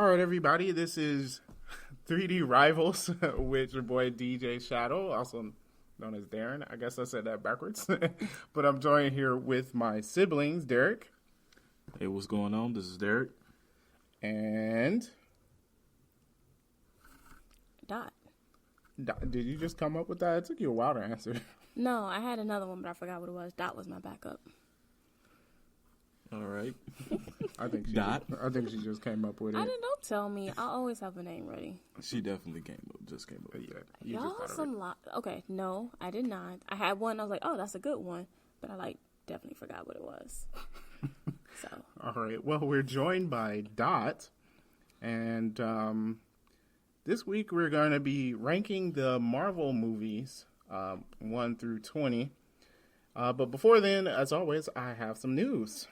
All right, everybody, this is 3D Rivals with your boy DJ Shadow, also known as Darren. I guess I said that backwards. But I'm joined here with my siblings, Derek. Hey, what's going on? This is Derek. And... Dot. Did you just come up with that? It took you a while to answer. No, I had another one, but I forgot what it was. Dot was my backup. All right. I think she Dot. Just came up with it. Don't tell me. I always have a name ready. She definitely just came up. Yeah, Y'all some Okay, no, I did not. I had one. I was like, oh, that's a good one, but I definitely forgot what it was. So. All right. Well, we're joined by Dot, and this week we're going to be ranking the Marvel movies 1 through 20. But before then, as always, I have some news.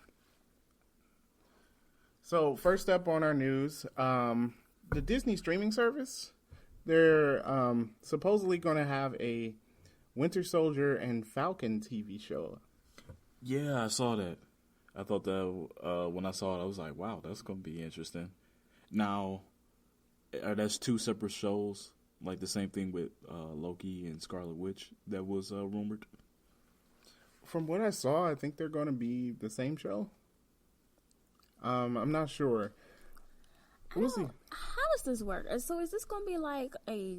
So first up on our news, the Disney streaming service, they're supposedly going to have a Winter Soldier and Falcon TV show. Yeah, I saw that. I thought that when I saw it, I was like, wow, that's going to be interesting. Now, that's two separate shows, like the same thing with Loki and Scarlet Witch that was rumored? From what I saw, I think they're going to be the same show. I'm not sure. We'll see. How does this work? So is this going to be like a,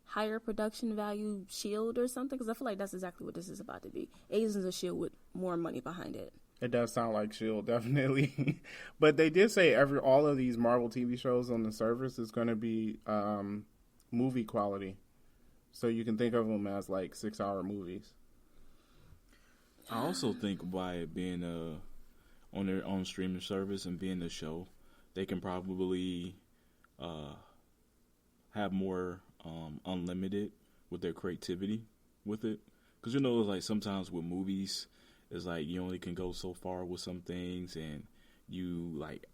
higher production value Shield or something? Because I feel like that's exactly what this is about to be. Agents of Shield with more money behind it. It does sound like Shield, definitely. But they did say all of these Marvel TV shows on the service is going to be movie quality. So you can think of them as like 6-hour movies. I also think by it being on their own streaming service and being a show, they can probably have more unlimited with their creativity with it. Because like sometimes with movies, it's like you only can go so far with some things, and you like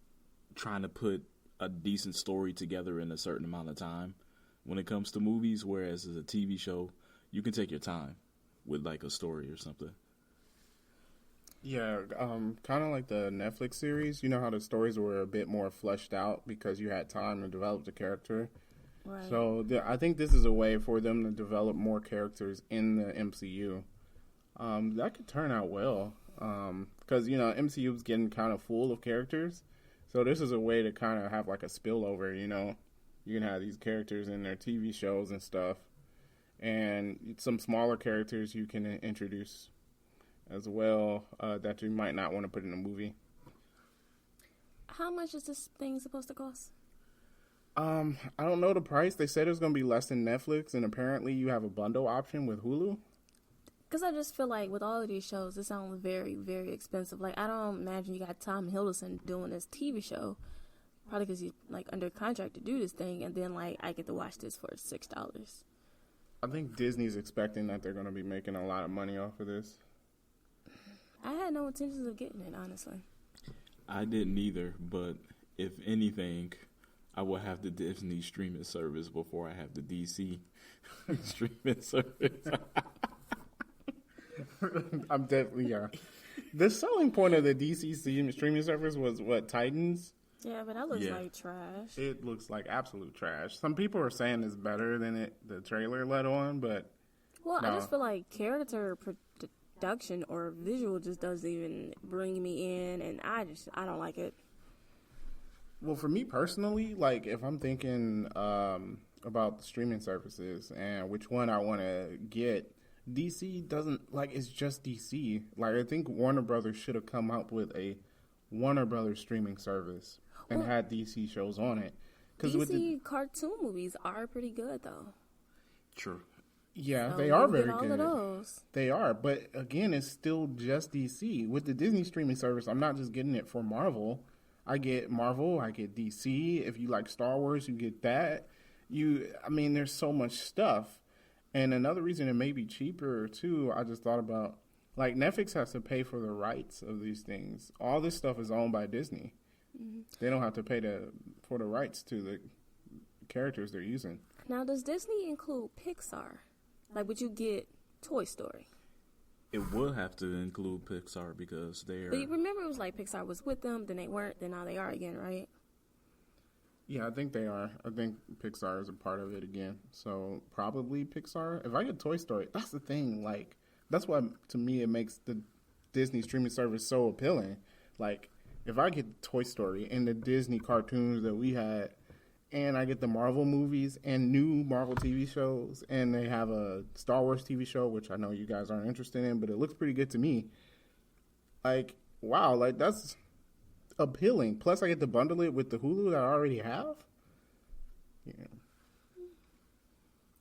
trying to put a decent story together in a certain amount of time when it comes to movies. Whereas as a TV show, you can take your time with like a story or something. Yeah, kind of like the Netflix series. You know how the stories were a bit more fleshed out because you had time to develop the character. Right. So I think this is a way for them to develop more characters in the MCU. That could turn out well because, MCU is getting kind of full of characters. So this is a way to kind of have like a spillover, You can have these characters in their TV shows and stuff. And some smaller characters you can introduce as well that you might not want to put in a movie. How much is this thing supposed to cost? I don't know the price. They said it was going to be less than Netflix, and apparently you have a bundle option with Hulu. Because I just feel like with all of these shows, it sounds very, very expensive. Like, I don't imagine you got Tom Hiddleston doing this TV show. Probably because he's, under contract to do this thing, and then, I get to watch this for $6. I think Disney's expecting that they're going to be making a lot of money off of this. I had no intentions of getting it, honestly. I didn't either, but if anything, I will have the Disney streaming service before I have the DC streaming service. I'm definitely, yeah. The selling point of the DC streaming service was, what, Titans? Yeah, but that looks like trash. It looks like absolute trash. Some people are saying it's better than the trailer let on, but... Well, no. I just feel like character production or visual just doesn't even bring me in, and I don't like it. Well, for me personally, if I'm thinking about the streaming services and which one I want to get, DC doesn't, it's just DC. I think Warner Brothers should have come up with a Warner Brothers streaming service and had DC shows on it. DC cartoon movies are pretty good, though. True. Yeah, so they are very all good. Of those. They are, but again, it's still just DC. With the Disney streaming service, I'm not just getting it for Marvel. I get Marvel, I get DC. If you like Star Wars, you get that. There's so much stuff. And another reason it may be cheaper, too, I just thought about, Netflix has to pay for the rights of these things. All this stuff is owned by Disney. Mm-hmm. They don't have to pay for the rights to the characters they're using. Now, does Disney include Pixar? Would you get Toy Story? It would have to include Pixar because they're... But you remember it was Pixar was with them, then they weren't, then now they are again, right? Yeah, I think they are. I think Pixar is a part of it again. So probably Pixar. If I get Toy Story, that's the thing. Like, that's what, to me, it makes the Disney streaming service so appealing. Like, if I get Toy Story and the Disney cartoons that we had, and I get the Marvel movies and new Marvel TV shows, and they have a Star Wars TV show, which I know you guys aren't interested in, but it looks pretty good to me. Like, wow, like, that's appealing. Plus, I get to bundle it with the Hulu that I already have. Yeah.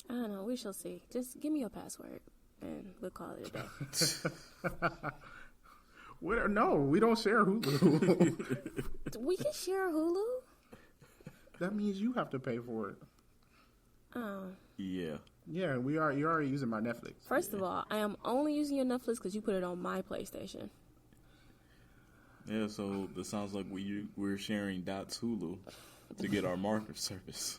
I don't know. We shall see. Just give me your password, and we'll call it a day. No, we don't share Hulu. We can share Hulu? That means you have to pay for it. Oh. Yeah. Yeah, we are. You're already using my Netflix. First of all, I am only using your Netflix because you put it on my PlayStation. Yeah, so it sounds like we're sharing Dot's Hulu to get our market service.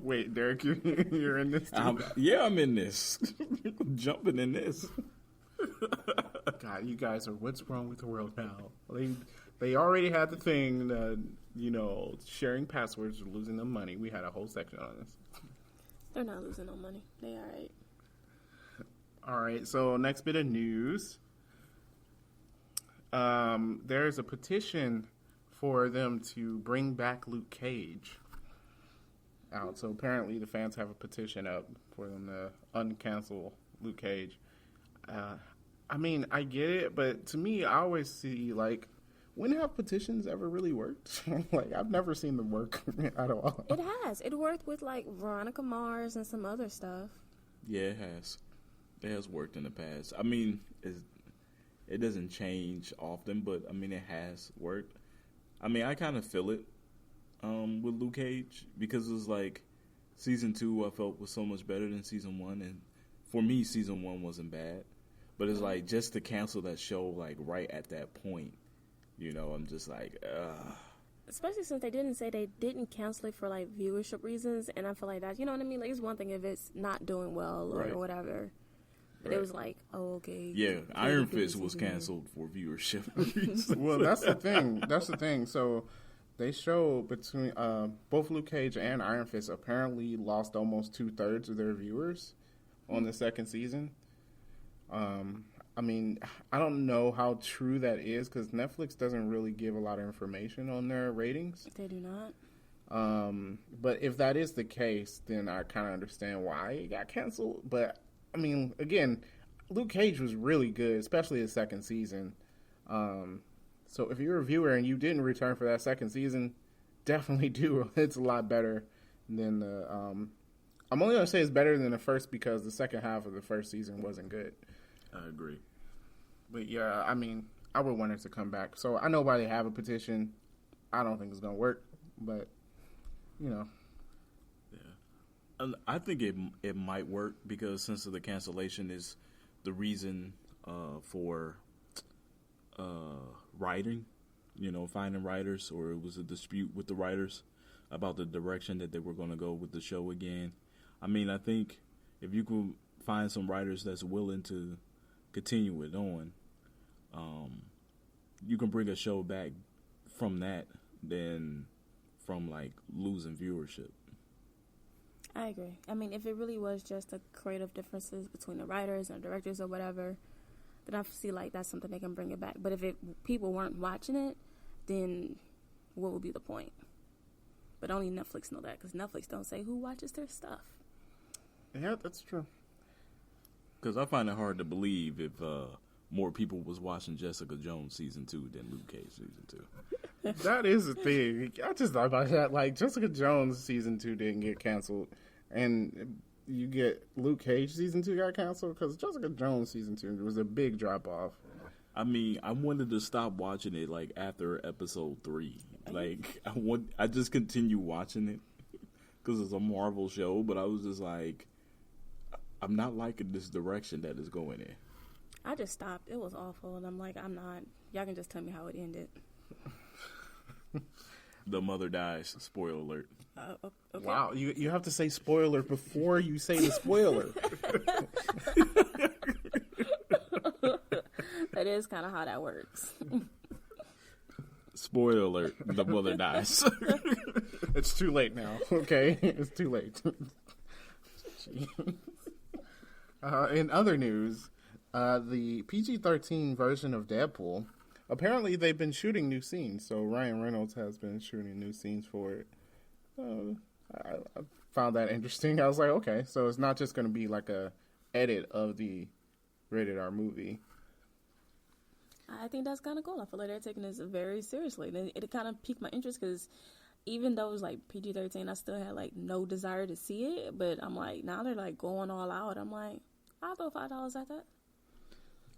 Wait, Derek, you're in this too? I'm in this. I'm jumping in this. God, you guys are what's wrong with the world now? They already had the thing that, sharing passwords or losing them money. We had a whole section on this. They're not losing no money. They all right. All right, so next bit of news. There's a petition for them to bring back Luke Cage out. So apparently the fans have a petition up for them to uncancel Luke Cage. I mean, I get it, but to me, I always see, like, when have petitions ever really worked? Like, I've never seen them work at all. It has. It worked with, like, Veronica Mars and some other stuff. Yeah, it has. It has worked in the past. I mean, it doesn't change often, but, I mean, it has worked. I mean, I kind of feel it with Luke Cage because it was like Season 2 I felt was so much better than Season 1. And for me, Season 1 wasn't bad. But it's like just to cancel that show like right at that point, I'm just like, ugh. Especially since they didn't say they didn't cancel it for like viewership reasons, and I feel like that, you know what I mean? Like, it's one thing if it's not doing well or whatever. But it was like, oh, okay. Yeah, Iron Fist was canceled for viewership reasons. Well, that's the thing. That's the thing. So they show between both Luke Cage and Iron Fist apparently lost almost 2/3 of their viewers on the second season. I mean, I don't know how true that is because Netflix doesn't really give a lot of information on their ratings. They do not. But if that is the case, then I kind of understand why it got canceled. But, I mean, again, Luke Cage was really good, especially the second season. So if you're a viewer and you didn't return for that second season, definitely do. It's a lot better than the... I'm only going to say it's better than the first because the second half of the first season wasn't good. I agree. But yeah, I mean, I would want it to come back. So I know why they have a petition. I don't think it's going to work, but, Yeah. And I think it might work because since the cancellation is the reason for writing, finding writers, or it was a dispute with the writers about the direction that they were going to go with the show again. I mean, I think if you could find some writers that's willing to continue it on, you can bring a show back from that than from, like, losing viewership. I agree. I mean, if it really was just a creative differences between the writers and directors or whatever, then I see, like, that's something they can bring it back. But if people weren't watching it, then what would be the point? But only Netflix know that because Netflix don't say who watches their stuff. yeah, that's true. Because I find it hard to believe if more people was watching Jessica Jones Season 2 than Luke Cage Season 2. That is the thing. I just thought about that. Like, Jessica Jones Season 2 didn't get canceled, and you get Luke Cage Season 2 got canceled because Jessica Jones Season 2 was a big drop-off. I mean, I wanted to stop watching it, like, after episode 3. Like, I just continue watching it because it's a Marvel show, but I was just like, I'm not liking this direction that it's going in. I just stopped. It was awful, and I'm like, I'm not. Y'all can just tell me how it ended. The mother dies. Spoiler alert. Okay. Wow, you have to say spoiler before you say the spoiler. That is kind of how that works. Spoiler alert: the mother dies. It's too late now. Okay, it's too late. In other news, the PG-13 version of Deadpool. Apparently, they've been shooting new scenes. So Ryan Reynolds has been shooting new scenes for it. I found that interesting. I was like, okay, so it's not just going to be like a edit of the rated R movie. I think that's kind of cool. I feel like they're taking this very seriously. And it kind of piqued my interest because even though it was like PG-13, I still had like no desire to see it. But I'm like, now they're like going all out. I'm like, I'll throw $5 at that.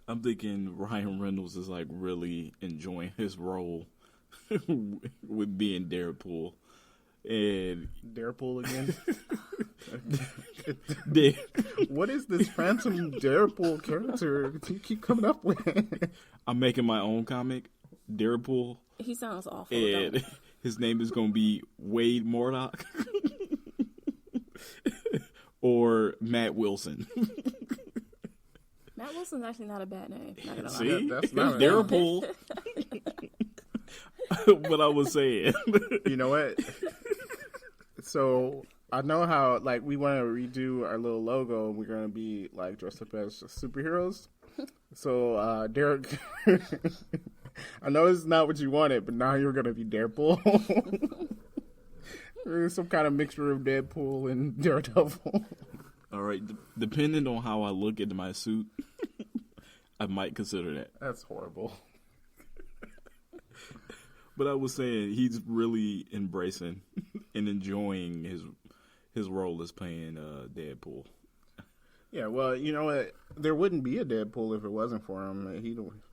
I'm thinking Ryan Reynolds is like really enjoying his role with being Deadpool. And Deadpool again? they, What is this phantom Deadpool character you keep coming up with? I'm making my own comic, Deadpool, He sounds awful. and his name is going to be Wade Murdoch or Matt Wilson. Matt Wilson's actually not a bad name. Not gonna lie. See, that's not a- Deadpool. What I was saying. You know what? So I know how like we want to redo our little logo. We're gonna be like dressed up as superheroes. So Derek, I know it's not what you wanted, but now you're gonna be Deadpool. There's some kind of mixture of Deadpool and Daredevil. All right, depending on how I look into my suit, I might consider that. That's horrible. But I was saying he's really embracing and enjoying his role as playing Deadpool. Yeah, well, you know what? There wouldn't be a Deadpool if it wasn't for him.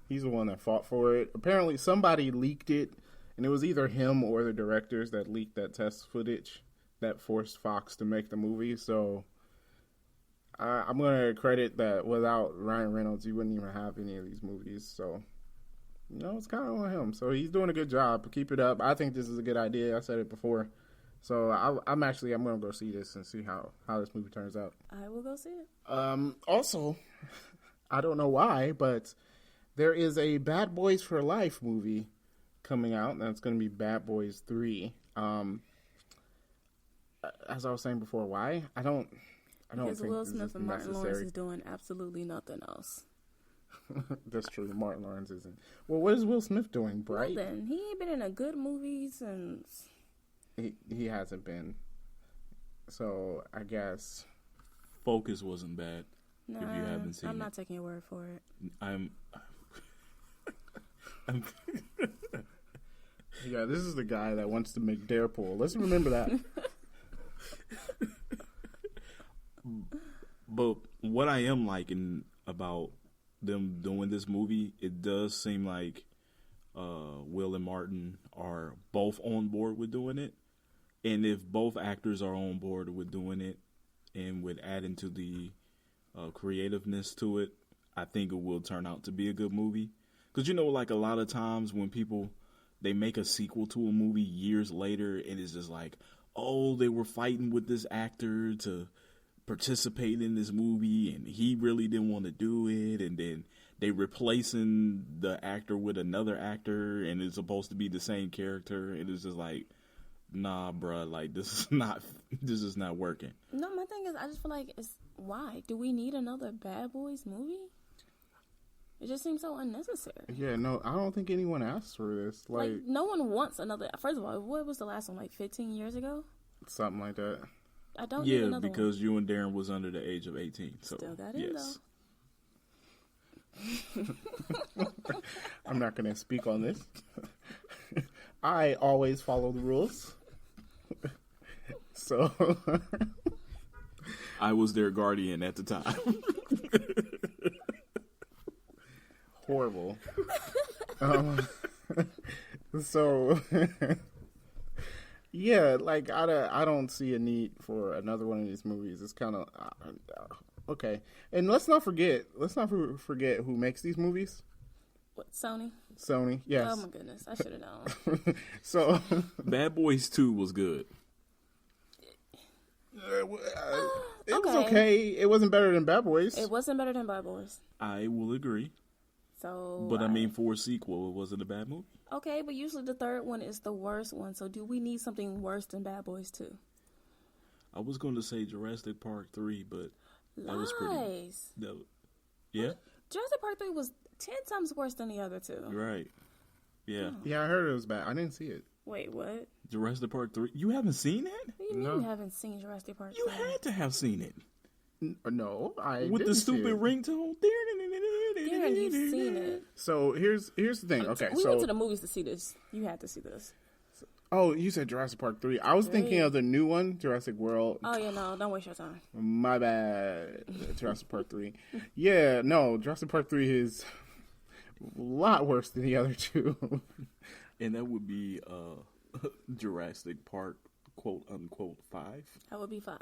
He's the one that fought for it. Apparently, somebody leaked it, and it was either him or the directors that leaked that test footage that forced Fox to make the movie. So I'm going to credit that without Ryan Reynolds, you wouldn't even have any of these movies. So, you know, it's kind of on him. So he's doing a good job. Keep it up. I think this is a good idea. I said it before. So I'm going to go see this and see how this movie turns out. I will go see it. Also, I don't know why, but there is a Bad Boys for Life movie coming out, and that's going to be Bad Boys 3. As I was saying before, why? I don't Because think Will this Smith is and Martin Lawrence necessary. is doing absolutely nothing else. That's true. Martin Lawrence isn't. Well, what is Will Smith doing? Bright? Nothing. He ain't been in a good movie since. He hasn't been. So I guess Focus wasn't bad. Nah, If you haven't seen I'm it. not taking your word for it. I'm yeah, this is the guy that wants to make Deadpool. Let's remember that. But what I am liking about them doing this movie, it does seem like Will and Martin are both on board with doing it. And if both actors are on board with doing it and with adding to the creativeness to it, I think it will turn out to be a good movie. Because, you know, like a lot of times when people, they make a sequel to a movie years later and it's just like, oh, they were fighting with this actor to participate in this movie and he really didn't want to do it, and then they replacing the actor with another actor and it's supposed to be the same character, and it's just like, nah, bruh, like this is not working. No, my thing is, I just feel like why do we need another Bad Boys movie? It just seems so unnecessary. Yeah, no, I don't think anyone asked for this. Like no one wants another. First of all, what was the last one? Like 15 years ago? Something like that. I don't need Yeah, another because you and Darren was under the age of 18. So Still got in, yes. I'm not going to speak on this. I always follow the rules. So I was their guardian at the time. horrible. So yeah, like I don't see a need for another one of these movies. It's kind of okay. And let's not forget who makes these movies. What, Sony? Sony, yes. Oh my goodness, I should have known. So Bad Boys 2 was good. it was Okay. okay. It wasn't better than Bad Boys. It wasn't better than Bad Boys. I will agree. So, But I mean, for a sequel, it wasn't a bad movie. okay, but usually the third one is the worst one. So do we need something worse than Bad Boys 2? I was going to say Jurassic Park 3, but that Lies. was pretty. Yeah, Jurassic Park 3 was 10 times worse than the other two. right. Yeah, Yeah, I heard it was bad. I didn't see it. Wait, what? Jurassic Park 3. You haven't seen it? What do you mean No. you haven't seen Jurassic Park 3? You had to have seen it. No, I With didn't the see stupid it. ringtone. Darren, you've seen it. So here's the thing. Okay, We so went to the movies to see this. You had to see this. oh, you said Jurassic Park 3. I was thinking of the new one, Jurassic World. Oh, yeah, no, don't waste your time. My bad. Jurassic Park 3. Yeah, no, Jurassic Park 3 is a lot worse than the other two. And that would be Jurassic Park, quote unquote, 5. That would be 5.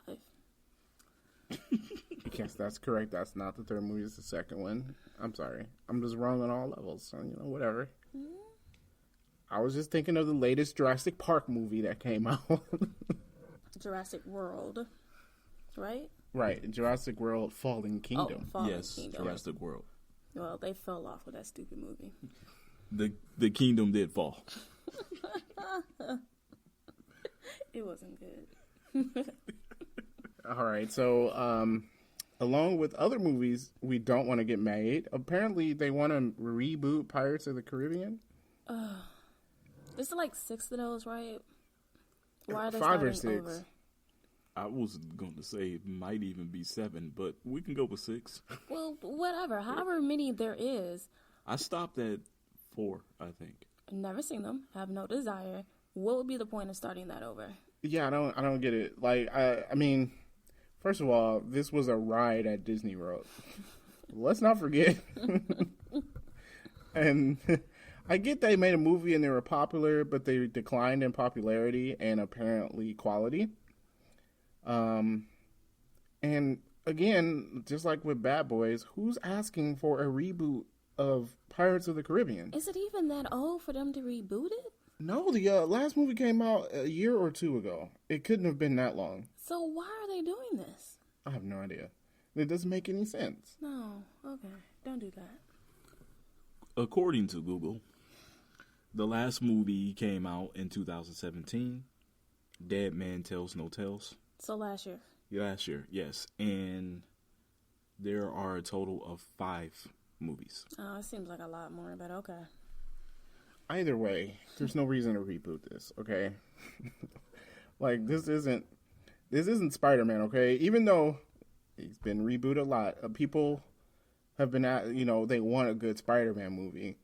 Yes, that's correct. That's not the third movie. It's the second one. I'm sorry. I'm just wrong on all levels. So, whatever. I was just thinking of the latest Jurassic Park movie that came out. Jurassic World. Right? Right. Jurassic World Fallen Kingdom. Oh, Fallen Yes, Kingdom. Jurassic World. Well, they fell off with that stupid movie. The kingdom did fall. It wasn't good. All right. So, along with other movies we don't want to get made, apparently they want to reboot Pirates of the Caribbean. This is like 6 of those, right? Why are they 5 or starting 6. over? I was going to say it might even be 7, but we can go with 6. Well, whatever. However many there is. I stopped at 4, I think. Never seen them. Have no desire. What would be the point of starting that over? Yeah, I don't get it. Like, I mean, first of all, this was a ride at Disney World. Let's not forget. And I get they made a movie and they were popular, but they declined in popularity and apparently quality. And again, just like with Bad Boys, who's asking for a reboot of Pirates of the Caribbean? Is it even that old for them to reboot it? No, the last movie came out a year or two ago. It couldn't have been that long. So why are they doing this? I have no idea. It doesn't make any sense. No. Okay. Don't do that. According to Google, the last movie came out in 2017. Dead Man Tells No Tales. So last year. Last year, yes. And there are a total of 5 movies. Oh, it seems like a lot more, but okay. Either way, there's no reason to reboot this, okay? Like, this isn't Spider-Man, okay? Even though he's been rebooted a lot, people have been they want a good Spider-Man movie.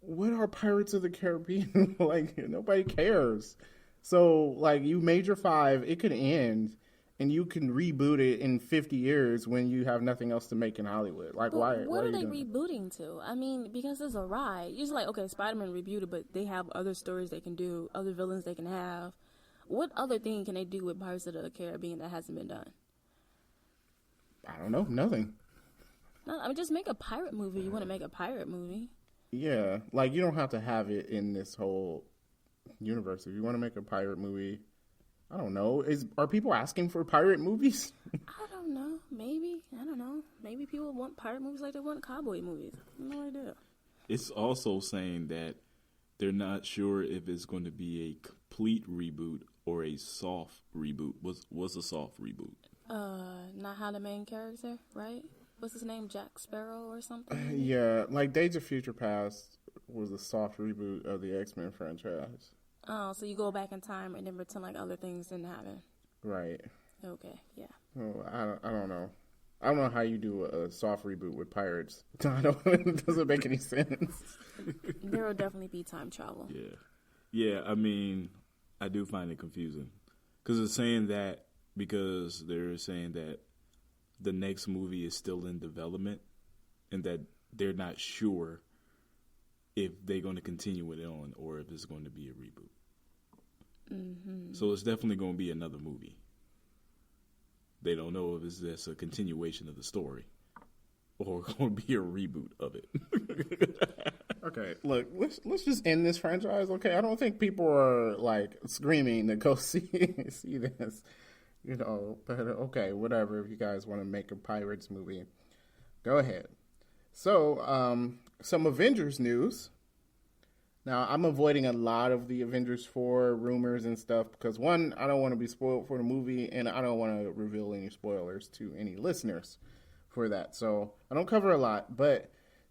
What are Pirates of the Caribbean? Like, nobody cares. So, like, you made your 5, it could end, and you can reboot it in 50 years when you have nothing else to make in Hollywood. Like, But why what are are they you doing rebooting to? I mean, because it's a ride. Usually, like, okay, Spider-Man rebooted, but they have other stories they can do, other villains they can have. What other thing can they do with Pirates of the Caribbean that hasn't been done? I don't know. Nothing. No, I mean, just make a pirate movie. You want to make a pirate movie? Yeah. Like, you don't have to have it in this whole universe. If you want to make a pirate movie, I don't know. Are people asking for pirate movies? I don't know. Maybe. I don't know. Maybe people want pirate movies like they want cowboy movies. No idea. It's also saying that they're not sure if it's going to be a complete reboot or a soft reboot. Was a soft reboot. Not how the main character, right? What's his name? Jack Sparrow or something? Yeah. Like, Days of Future Past was a soft reboot of the X-Men franchise. Oh, so you go back in time and then pretend like other things didn't happen. Right. Okay, yeah. Oh, I don't know. I don't know how you do a soft reboot with pirates. It doesn't make any sense. There will definitely be time travel. Yeah. Yeah, I mean, I do find it confusing. Because it's saying that because they're saying that the next movie is still in development and that they're not sure if they're going to continue it on or if it's going to be a reboot. Mm-hmm. So it's definitely going to be another movie. They don't know if it's just a continuation of the story or going to be a reboot of it. Okay, look, let's just end this franchise, okay? I don't think people are, like, screaming to go see this, but okay, whatever. If you guys want to make a Pirates movie, go ahead. So, some Avengers news. Now, I'm avoiding a lot of the Avengers 4 rumors and stuff because, one, I don't want to be spoiled for the movie, and I don't want to reveal any spoilers to any listeners for that. So I don't cover a lot, but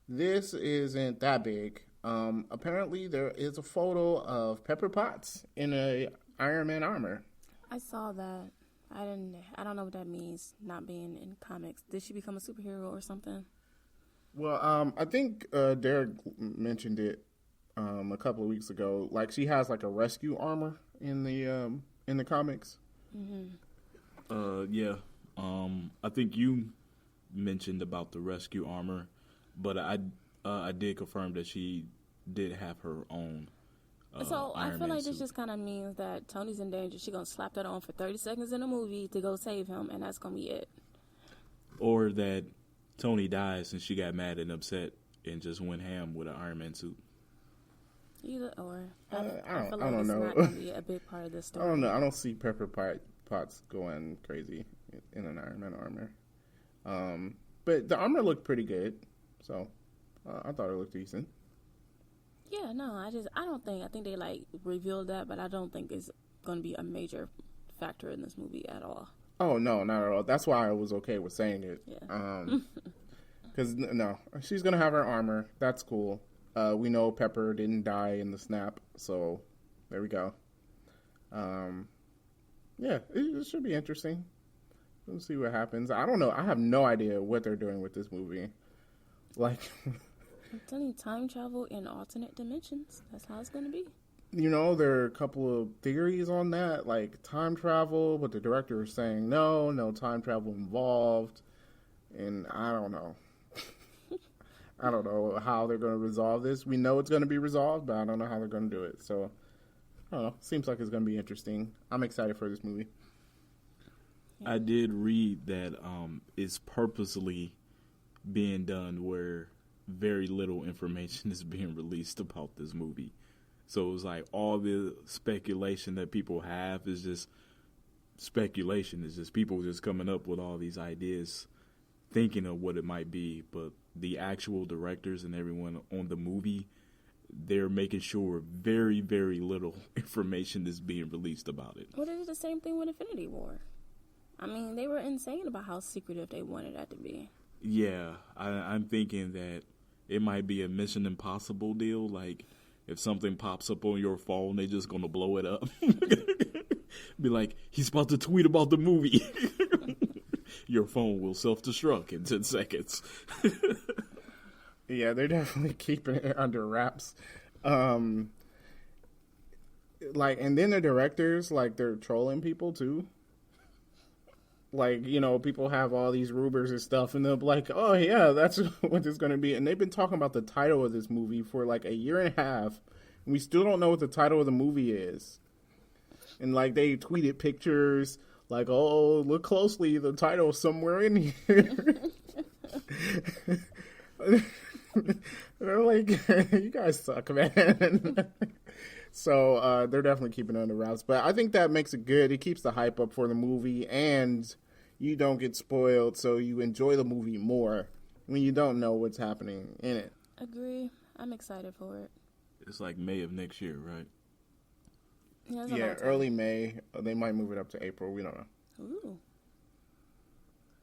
this isn't that big. Apparently, there is a photo of Pepper Potts in a Iron Man armor. I saw that. I don't know what that means, not being in comics. Did she become a superhero or something? Well, I think Derek mentioned it a couple of weeks ago. Like, she has like a rescue armor in the comics. Yeah. I think you mentioned about the rescue armor, but I did confirm that she did have her own. So I Iron feel Man like this suit. just kind of means that Tony's in danger. She's gonna slap that on for 30 seconds in the movie to go save him, and that's gonna be it. Or that Tony dies and she got mad and upset and just went ham with an Iron Man suit. Either or. I feel don't it's know. not gonna be a big part of this story. I don't know. I don't see Pepper Potts going crazy in an Iron Man armor. But the armor looked pretty good, so I thought it looked decent. Yeah, no, I think they like revealed that, but I don't think it's going to be a major factor in this movie at all. Oh no, not at all. That's why I was okay with saying it. Yeah. Because no, she's gonna have her armor. That's cool. We know Pepper didn't die in the snap, so there we go. Yeah, it should be interesting. We'll see what happens. I don't know. I have no idea what they're doing with this movie. Like. I'm telling you, time travel in alternate dimensions. That's how it's going to be. You know, there are a couple of theories on that, like time travel, but the director is saying no time travel involved. And I don't know. I don't know how they're going to resolve this. We know it's going to be resolved, but I don't know how they're going to do it. So, I don't know. Seems like it's going to be interesting. I'm excited for this movie. Yeah. I did read that it's purposely being done where very little information is being released about this movie. So it's like all the speculation that people have is just speculation. It's just people just coming up with all these ideas, thinking of what it might be. But the actual directors and everyone on the movie, they're making sure very, very little information is being released about it. Well, they did the same thing with Infinity War. I mean, they were insane about how secretive they wanted that to be. Yeah, I'm thinking that it might be a Mission Impossible deal. Like, if something pops up on your phone, they're just going to blow it up. Be like, he's about to tweet about the movie. Your phone will self-destruct in 10 seconds. Yeah, they're definitely keeping it under wraps. And then the directors, like, they're trolling people, too. Like, you know, people have all these rumors and stuff, and they'll be like, oh, yeah, that's what it's going to be. And they've been talking about the title of this movie for, like, a year and a half, and we still don't know what the title of the movie is. And, like, they tweeted pictures, like, oh, look closely, the title's somewhere in here. They're like, you guys suck, man. So they're definitely keeping it under wraps. But I think that makes it good. It keeps the hype up for the movie, and you don't get spoiled, so you enjoy the movie more when you don't know what's happening in it. Agree. I'm excited for it. It's like May of next year, right? Yeah, it's a Yeah, long time. early May. They might move it up to April. We don't know. Ooh.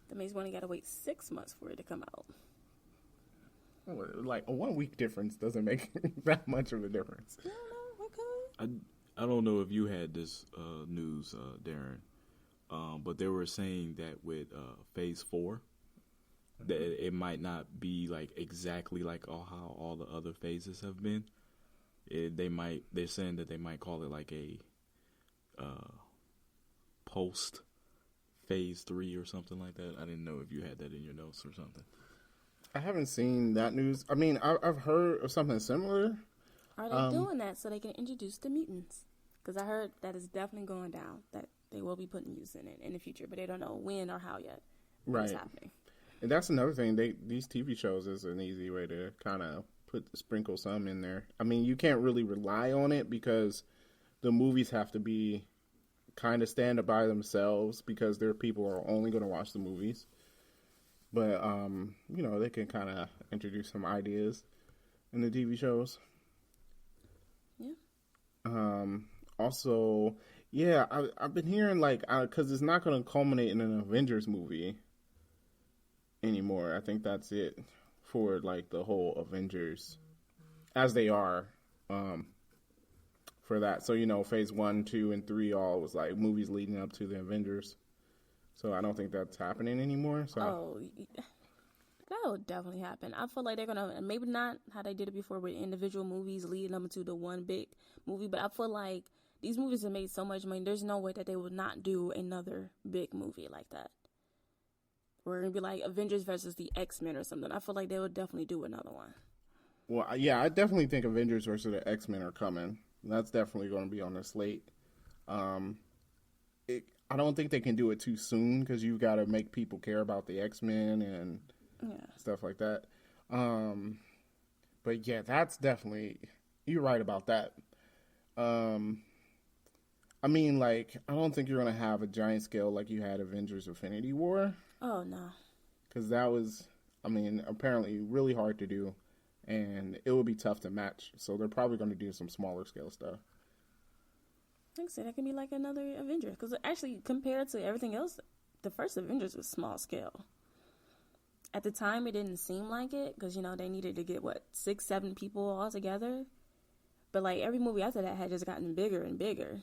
That means we only got to wait 6 months for it to come out. Like a 1 week difference doesn't make that much of a difference. No, okay. I don't know if you had this news, Darren, but they were saying that with Phase 4, that it might not be like exactly like how all the other phases have been. They're saying that they might call it like a post Phase 3 or something like that. I didn't know if you had that in your notes or something. I haven't seen that news. I mean, I've heard of something similar. Are they doing that so they can introduce the mutants? Because I heard that is definitely going down, that they will be putting mutants in it in the future, but they don't know when or how yet. What's Right. happening. And that's another thing. These TV shows is an easy way to kind of sprinkle some in there. I mean, you can't really rely on it because the movies have to be kind of stand by themselves because there are people who are only going to watch the movies. But, you know, they can kind of introduce some ideas. in the TV shows. Yeah. Also, yeah, I've been hearing like because it's not going to culminate in an Avengers movie anymore. I think that's it for like the whole Avengers as they are for that. So phase 1, 2, and 3 all was like movies leading up to the Avengers. So I don't think that's happening anymore. So that will definitely happen. I feel like they're gonna maybe not how they did it before with individual movies leading them to the one big movie, but I feel like these movies have made so much money. There's no way that they would not do another big movie like that. We're gonna be like Avengers versus the X-Men or something. I feel like they would definitely do another one. Well, yeah, I definitely think Avengers versus the X-Men are coming. That's definitely going to be on the slate. I don't think they can do it too soon because you've got to make people care about the X-Men and stuff like that. But yeah, that's definitely, you're right about that. I mean, like, I don't think you're going to have a giant scale like you had Avengers Infinity War. Oh, no. Because that was, I mean, apparently really hard to do. And it would be tough to match. So they're probably going to do some smaller scale stuff. Like I said, that could be like another Avengers. Because actually, compared to everything else, the first Avengers was small scale. At the time, it didn't seem like it. Because, they needed to get, 6, 7 people all together. But, like, every movie after that had just gotten bigger and bigger.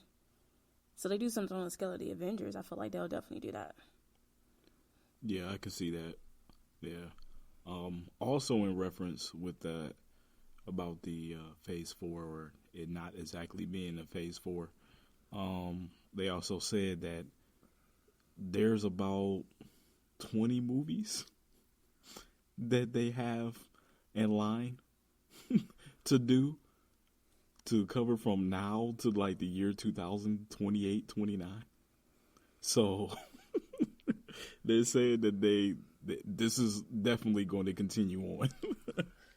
So they do something on the scale of the Avengers. I feel like they'll definitely do that. Yeah, I can see that. Yeah. Also in reference with that about the Phase 4 or it not exactly being a Phase 4, they also said that there's about 20 movies that they have in line to do to cover from now to like the year 2028, 29. So they're saying that this is definitely going to continue on.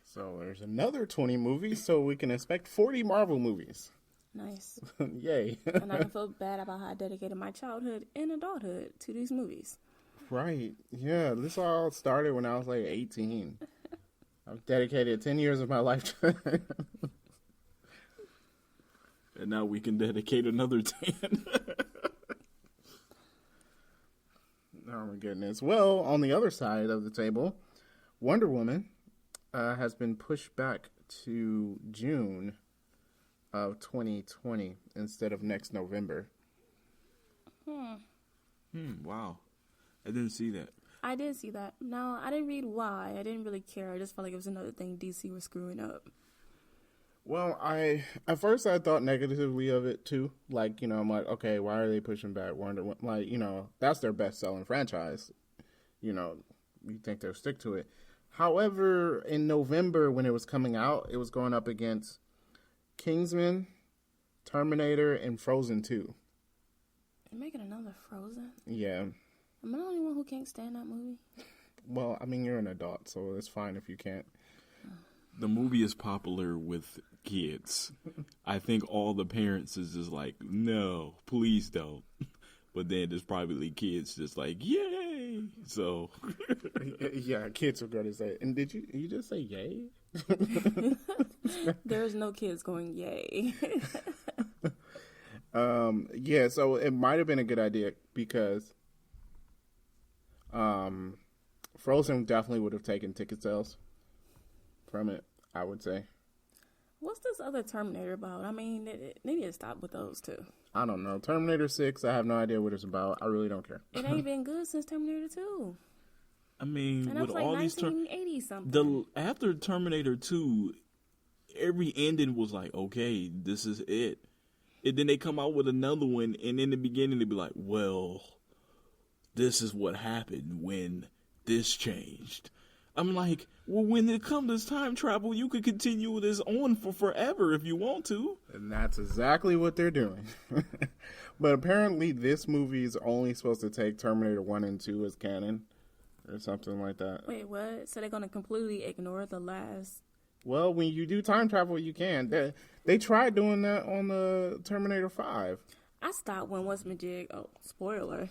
So there's another 20 movies, so we can expect 40 Marvel movies. Nice. Yay. And I can feel bad about how I dedicated my childhood and adulthood to these movies. Right. Yeah, this all started when I was like 18. I've dedicated 10 years of my life to it. And now we can dedicate another 10. Oh my goodness. Well, on the other side of the table, Wonder Woman has been pushed back to June of 2020 instead of next November. Wow. I didn't see that. I did see that. No, I didn't read why. I didn't really care. I just felt like it was another thing DC was screwing up. Well, at first I thought negatively of it too. Like, I'm like, okay, why are they pushing back Wonder Woman? Like, that's their best-selling franchise. You think they'll stick to it. However, in November when it was coming out, it was going up against Kingsman, Terminator, and Frozen 2. They're making another Frozen? Yeah. Am I the only one who can't stand that movie? Well, I mean, you're an adult, so it's fine if you can't. The movie is popular with kids. I think all the parents is just like, no, please don't. But then there's probably kids just like, yay! So yeah, kids are going to say. And did you just say yay? There's no kids going yay. Yeah, so it might have been a good idea because Frozen definitely would have taken ticket sales from it, I would say. What's this other Terminator about? I mean, they need to stop with those two. I don't know. Terminator 6, I have no idea what it's about. I really don't care. It ain't been good since Terminator 2. I mean, and with like all these 1980 something. After Terminator 2, every ending was like, okay, this is it. And then they come out with another one, and in the beginning they'd be like, well, this is what happened when this changed. I'm like, well, when it comes to time travel, you could continue this on for forever if you want to. And that's exactly what they're doing. But apparently this movie is only supposed to take Terminator 1 and 2 as canon or something like that. Wait, what? So they're going to completely ignore the last... Well, when you do time travel, you can. They tried doing that on the Terminator 5. I stopped when What's Majig... Oh, spoiler.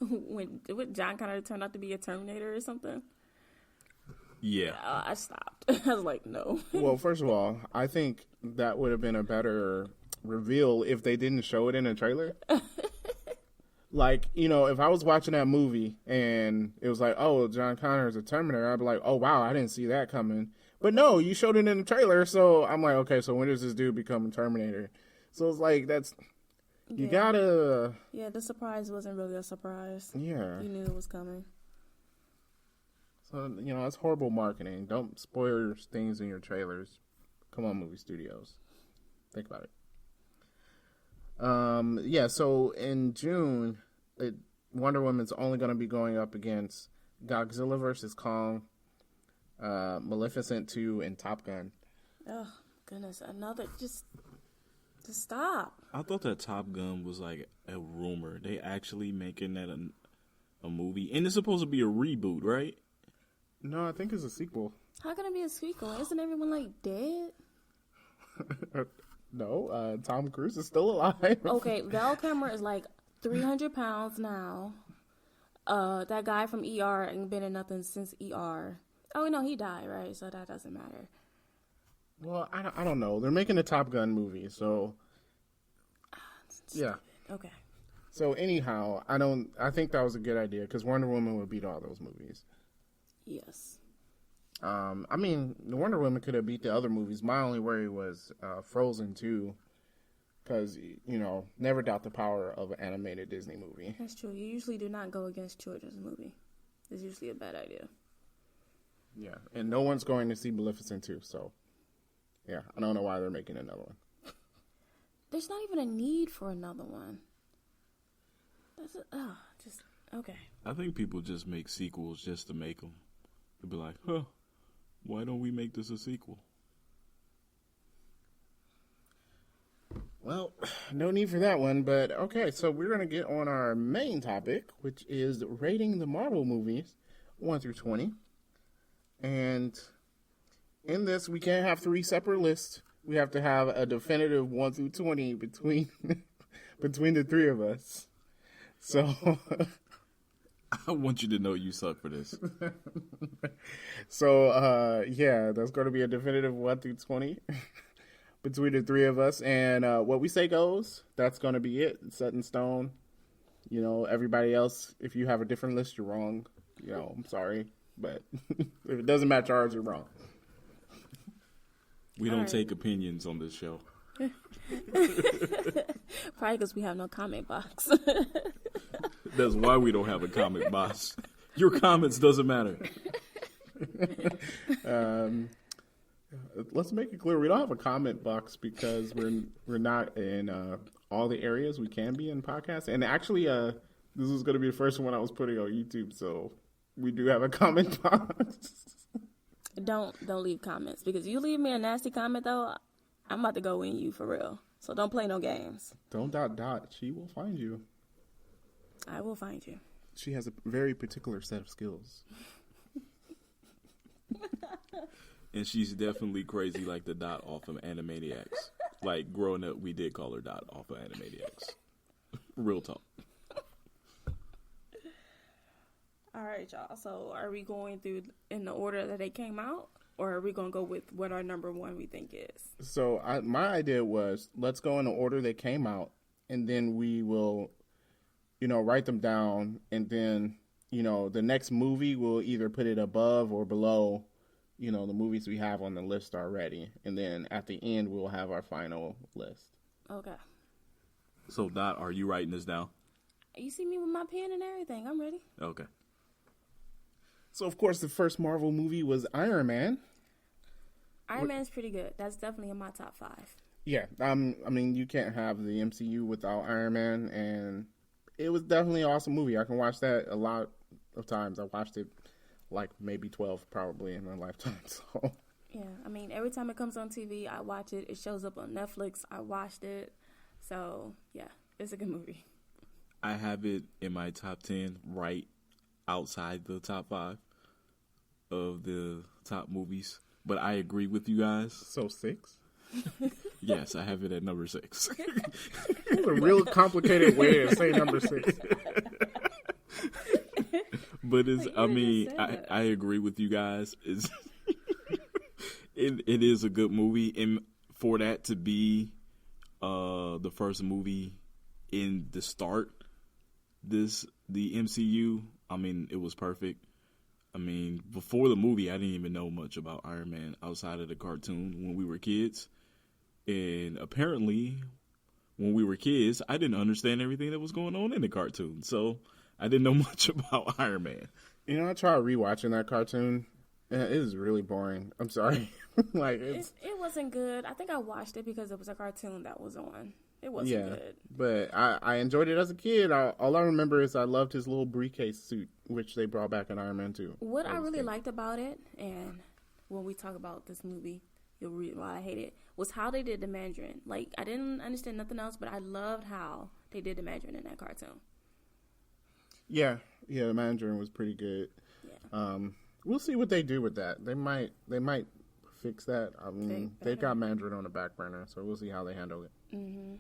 when John Connor turned out to be a Terminator or something. Yeah. I stopped. I was like, no. Well, first of all, I think that would have been a better reveal if they didn't show it in a trailer. Like, you know, if I was watching that movie and it was like, oh, John Connor is a Terminator, I'd be like, oh, wow, I didn't see that coming. But no, you showed it in the trailer, so I'm like, okay, so when does this dude become a Terminator? So it's like, you gotta... Yeah, the surprise wasn't really a surprise. Yeah. You knew it was coming. So, you know, that's horrible marketing. Don't spoil things in your trailers. Come on, movie studios. Think about it. Yeah, so in June, Wonder Woman's only going to be going up against Godzilla vs. Kong, Maleficent 2, and Top Gun. Oh, goodness. Another... Just stop. I thought that Top Gun was like a rumor. They actually making that a movie. And it's supposed to be a reboot, right? No, I think it's a sequel. How can it be a sequel? Isn't everyone, like, dead? No, Tom Cruise is still alive. Okay, Val Kilmer is like 300 pounds now. That guy from ER ain't been in nothing since ER. Oh, no, he died, right? So that doesn't matter. Well, I don't know. They're making a Top Gun movie, so... Yeah. Okay. So anyhow, I think that was a good idea, because Wonder Woman would beat all those movies. Yes. I mean, Wonder Woman could have beat the other movies. My only worry was Frozen 2, because, you know, never doubt the power of an animated Disney movie. That's true. You usually do not go against children's movie. It's usually a bad idea. Yeah, and no one's going to see Maleficent 2, so, yeah, I don't know why they're making another one. There's not even a need for another one. Okay. I think people just make sequels just to make them. They'll be like, huh, why don't we make this a sequel? Well, no need for that one, but okay, so we're going to get on our main topic, which is rating the Marvel movies 1 through 20. And in this, we can't have 3 separate lists. We have to have a definitive 1 through 20 between the 3 of us. So... I want you to know you suck for this. So, yeah, that's going to be a definitive 1 through 20 between the 3 of us. And what we say goes. That's going to be it. It's set in stone. You know, everybody else, if you have a different list, you're wrong. You know, I'm sorry. But if it doesn't match ours, you're wrong. We don't take opinions on this show. Probably because we have no comment box. That's why we don't have a comment box. Your comments doesn't matter. Let's make it clear we don't have a comment box because we're not in all the areas we can be in podcasts. And actually, this is going to be the first one I was putting on YouTube, so we do have a comment box. Don't leave comments, because you leave me a nasty comment though, I'm about to go in you for real. So don't play no games. Don't ... She will find you. I will find you. She has a very particular set of skills. And she's definitely crazy like the Dot off of Animaniacs. Like, growing up, we did call her Dot off of Animaniacs. Real talk. All right, y'all. So are we going through in the order that they came out? Or are we going to go with what our number 1 we think is? So my idea was, let's go in the order they came out. And then we will... you know, write them down, and then, you know, the next movie will either put it above or below, you know, the movies we have on the list already. And then at the end, we'll have our final list. Okay. So, Dot, are you writing this down? You see me with my pen and everything. I'm ready. Okay. So, of course, the first Marvel movie was Iron Man. Iron Man's pretty good. That's definitely in my top 5. Yeah. I mean, you can't have the MCU without Iron Man, and... it was definitely an awesome movie. I can watch that a lot of times. I watched it like maybe 12 probably in my lifetime. So yeah, I mean, every time it comes on TV, I watch it. It shows up on Netflix. I watched it. So yeah, it's a good movie. I have it in my top 10 right outside the top 5 of the top movies. But I agree with you guys. So 6? Yes, I have it at number 6. It's a real complicated way to say number 6. But it's. Like, I you mean, just said I agree with you guys. It's it is a good movie, and for that to be the first movie in the MCU. I mean, it was perfect. I mean, before the movie, I didn't even know much about Iron Man outside of the cartoon when we were kids. And apparently, when we were kids, I didn't understand everything that was going on in the cartoon. So I didn't know much about Iron Man. You know, I tried rewatching that cartoon. And it is really boring. I'm sorry. Like it wasn't good. I think I watched it because it was a cartoon that was on. It wasn't good. But I enjoyed it as a kid. All I remember is I loved his little briefcase suit, which they brought back in Iron Man 2. What I really liked about it, and when we talk about this movie, you'll read why I hate it, was how they did the Mandarin. Like, I didn't understand nothing else, but I loved how they did the Mandarin in that cartoon. Yeah, the Mandarin was pretty good. Yeah. We'll see what they do with that. They might fix that. I mean, they've got Mandarin on the back burner, so we'll see how they handle it. Mm-hmm.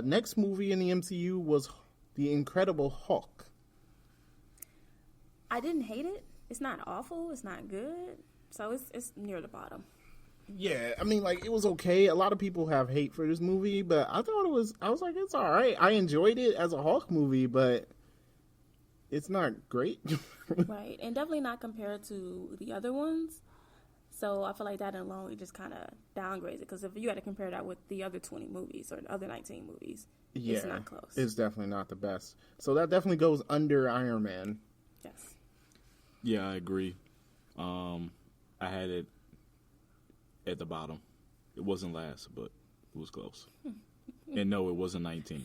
Next movie in the MCU was The Incredible Hulk. I didn't hate it. It's not awful. It's not good. So it's near the bottom. Yeah, I mean, like, it was okay. A lot of people have hate for this movie, but I was like, it's all right. I enjoyed it as a Hulk movie, but it's not great. Right, and definitely not compared to the other ones. So I feel like that alone, it just kind of downgrades it. Because if you had to compare that with the other 20 movies or the other 19 movies, it's not close. It's definitely not the best. So that definitely goes under Iron Man. Yes. Yeah, I agree. I had it at the bottom. It wasn't last, but it was close. And no, it wasn't 19.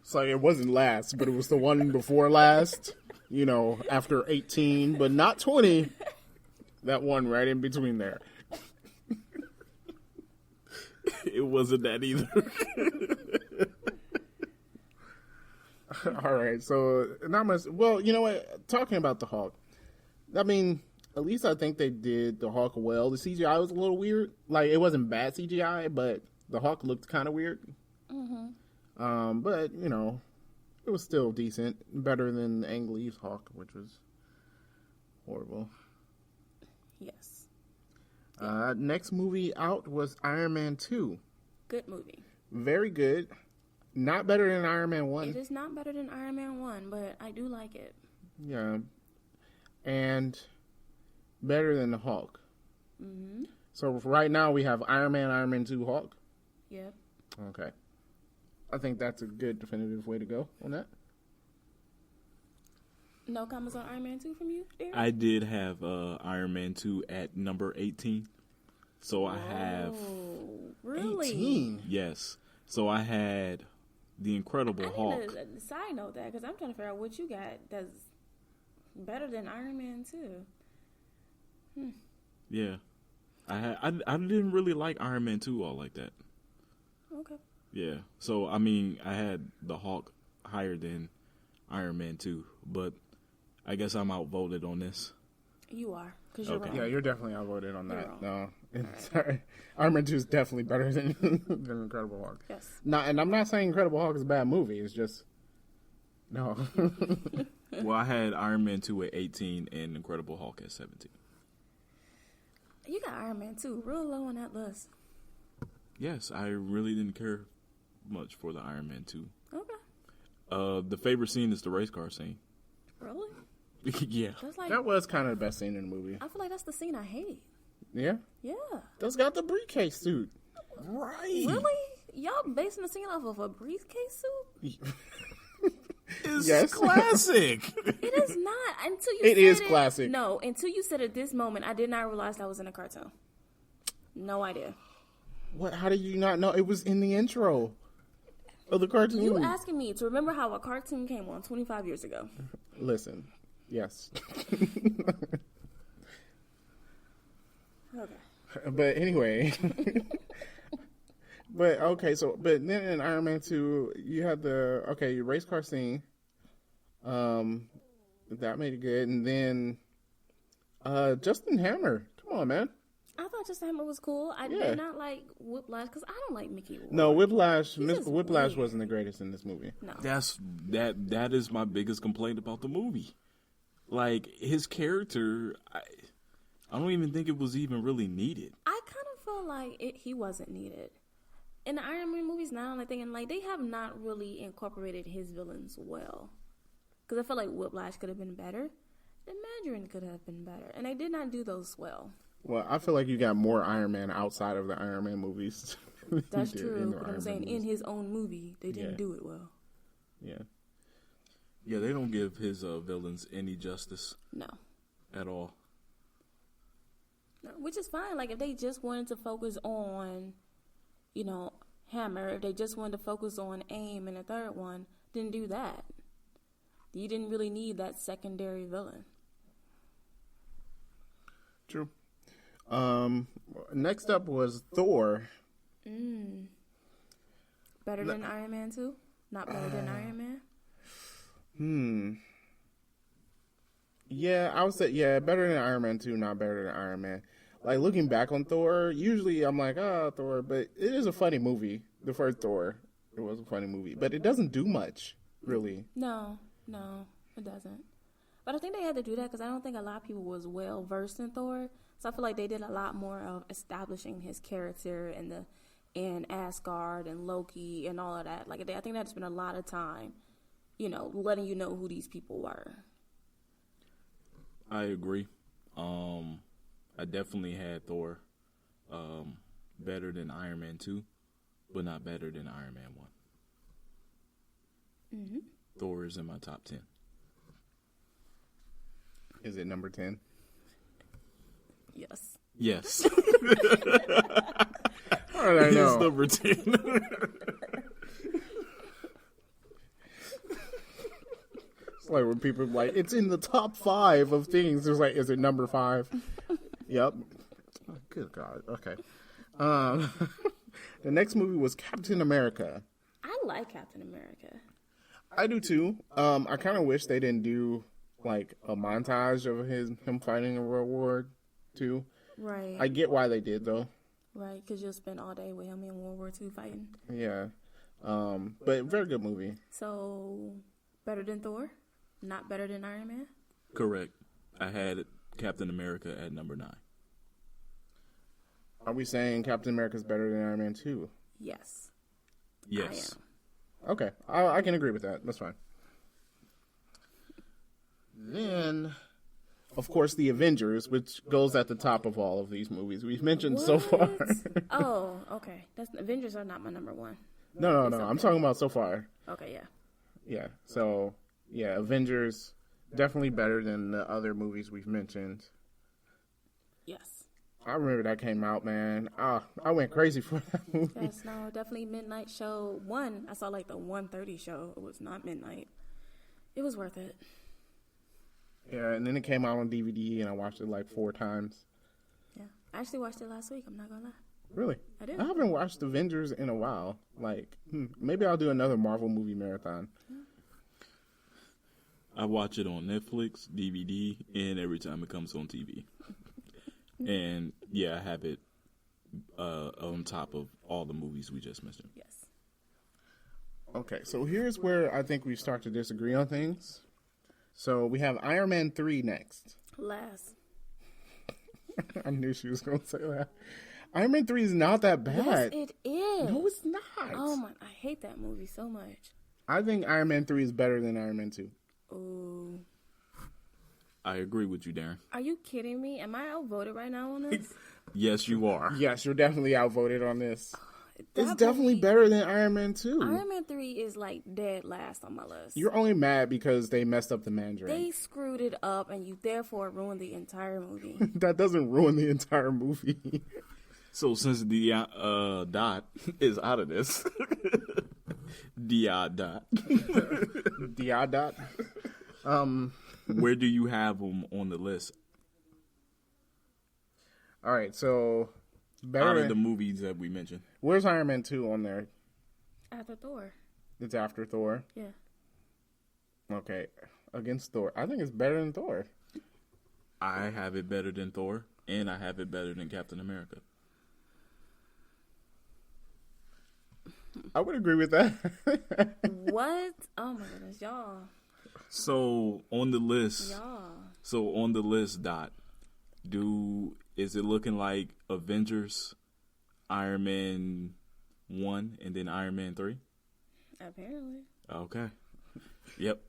It's like it wasn't last, but it was the one before last. You know, after 18, but not 20. That one right in between there. It wasn't that either. All right, so not much. Well, you know what? Talking about the Hulk, I mean, at least I think they did the Hulk well. The CGI was a little weird. Like, it wasn't bad CGI, but the Hulk looked kind of weird. Mm-hmm. But you know, it was still decent, better than Ang Lee's Hulk, which was horrible. Yes. Next movie out was Iron Man 2. Good movie. Very good. Not better than Iron Man 1. It is not better than Iron Man 1, but I do like it. Yeah. And better than the Hulk. Mm-hmm. So right now we have Iron Man 2, Hulk. Yep. Okay. I think that's a good definitive way to go on that. No comments on Iron Man 2 from you, Derek? I did have Iron Man 2 at number 18. So I have... Really? 18? Yes. So I had The Incredible Hulk. I need to side note that, because I'm trying to figure out what you got that's better than Iron Man 2. Yeah. I didn't really like Iron Man 2 all like that. Okay. Yeah. So, I mean, I had the Hulk higher than Iron Man 2, but I guess I'm outvoted on this. You are, because you're Okay. wrong. Yeah, you're definitely outvoted on You're that. wrong. No. Sorry. Iron Man 2 is definitely better than Incredible Hulk. Yes. And I'm not saying Incredible Hulk is a bad movie. It's just... No. Well, I had Iron Man 2 at 18 and Incredible Hulk at 17. You got Iron Man 2 real low on that list. Yes, I really didn't care much for the Iron Man 2. Okay. The favorite scene is the race car scene. Really? Yeah. That's like, That was kind of the best scene in the movie. I feel like that's the scene I hate. Yeah? Yeah. That's got the briefcase suit. Right. Really? Y'all basing the scene off of a briefcase suit? It's Yes. classic. It is not. Until you It said is classic. No, until you said it this moment, I did not realize that was in a cartoon. No idea. What? How did you not know? It was in the intro of the cartoon. You asking me to remember how a cartoon came on 25 years ago. Listen. Yes. Okay. But anyway. But then in Iron Man 2, you had your race car scene. That made it good. And then Justin Hammer. Come on, man. I thought Just Hammer was cool. I Yeah. did not like Whiplash because I don't like Mickey Rourke. No, Whiplash. He's just Whiplash weird. wasn't the greatest in this movie. No. That is my biggest complaint about the movie. Like his character, I don't even think it was even really needed. I kind of feel like he wasn't needed. In the Iron Man movies now, I'm thinking like they have not really incorporated his villains well. Because I feel like Whiplash could have been better. The Mandarin could have been better. And they did not do those well. Well, I feel like you got more Iron Man outside of the Iron Man movies. than That's you did true. in the But Iron I'm saying Man in movies. his own movie, they didn't Yeah. do it well. Yeah. Yeah, they don't give his villains any justice No. at all. No. Which is fine. Like if they just wanted to focus on, Hammer, if they just wanted to focus on AIM and the third one, then do that. You didn't really need that secondary villain. True. Next up was Thor. Better than Iron Man 2? Not better than Iron Man? Yeah, I would say, better than Iron Man 2, not better than Iron Man. Like, looking back on Thor, usually I'm like, Thor, but it is a funny movie. The first Thor, it was a funny movie. But it doesn't do much, really. No, it doesn't. But I think they had to do that because I don't think a lot of people was well versed in Thor. So I feel like they did a lot more of establishing his character and Asgard and Loki and all of that. Like I think that spent a lot of time, letting you know who these people were. I agree. I definitely had Thor better than Iron Man 2, but not better than Iron Man 1. Mm-hmm. Thor is in my top 10. Is it number 10? Yes. Yes. How did I It's know? number 10. It's like when people are like, it's in the top 5 of things. It's like, is it number 5? Yep. Oh, good God. Okay. The next movie was Captain America. I like Captain America. I do too. I kind of wish they didn't do like a montage of him fighting in World War II. Right. I get why they did though. Right, because you'll spend all day with him in World War II fighting. Yeah. But very good movie. So, better than Thor? Not better than Iron Man? Correct. I had Captain America at number 9. Are we saying Captain America's better than Iron Man 2? Yes. Yes. I am. Okay. I can agree with that. That's fine. Then, of course, the Avengers, which goes at the top of all of these movies we've mentioned so far. Oh, okay. Avengers are not my number 1. No. It's I'm okay. talking about so far. Okay, yeah. Yeah. So, yeah, Avengers definitely better than the other movies we've mentioned. Yes. I remember that came out, man. I went crazy for that movie. Yes, no, definitely Midnight Show. I saw like the 1:30 show. It was not midnight. It was worth it. Yeah, and then it came out on DVD, and I watched it like 4 times. Yeah. I actually watched it last week. I'm not going to lie. Really? I did. I haven't watched Avengers in a while. Like, maybe I'll do another Marvel movie marathon. I watch it on Netflix, DVD, and every time it comes on TV. And yeah, I have it on top of all the movies we just mentioned. Yes. Okay, so here's where I think we start to disagree on things. So we have Iron Man 3 next. Last. I knew she was going to say that. Iron Man 3 is not that bad. Yes, it is. No, it's not. Oh my! I hate that movie so much. I think Iron Man 3 is better than Iron Man 2. Ooh. I agree with you, Darren. Are you kidding me? Am I outvoted right now on this? Yes, you are. Yes, you're definitely outvoted on this. It's That definitely movie- better than Iron Man 2. Iron Man 3 is like dead last on my list. You're only mad because they messed up the Mandarin. They screwed it up, and you therefore ruined the entire movie. That doesn't ruin the entire movie. So since the dot is out of this, dot, Dot. where do you have them on the list All right, so better out of than, the movies that we mentioned? where's Iron Man 2 on there? After Thor. It's after Thor. Yeah. Okay, against Thor. I think it's better than Thor. I have it better than Thor. and I have it better than Captain America. I would agree with that. What? Oh my goodness, y'all. So on the list, Y'all. Dot, is it looking like Avengers, Iron Man 1, and then Iron Man 3? Apparently. Okay. Yep.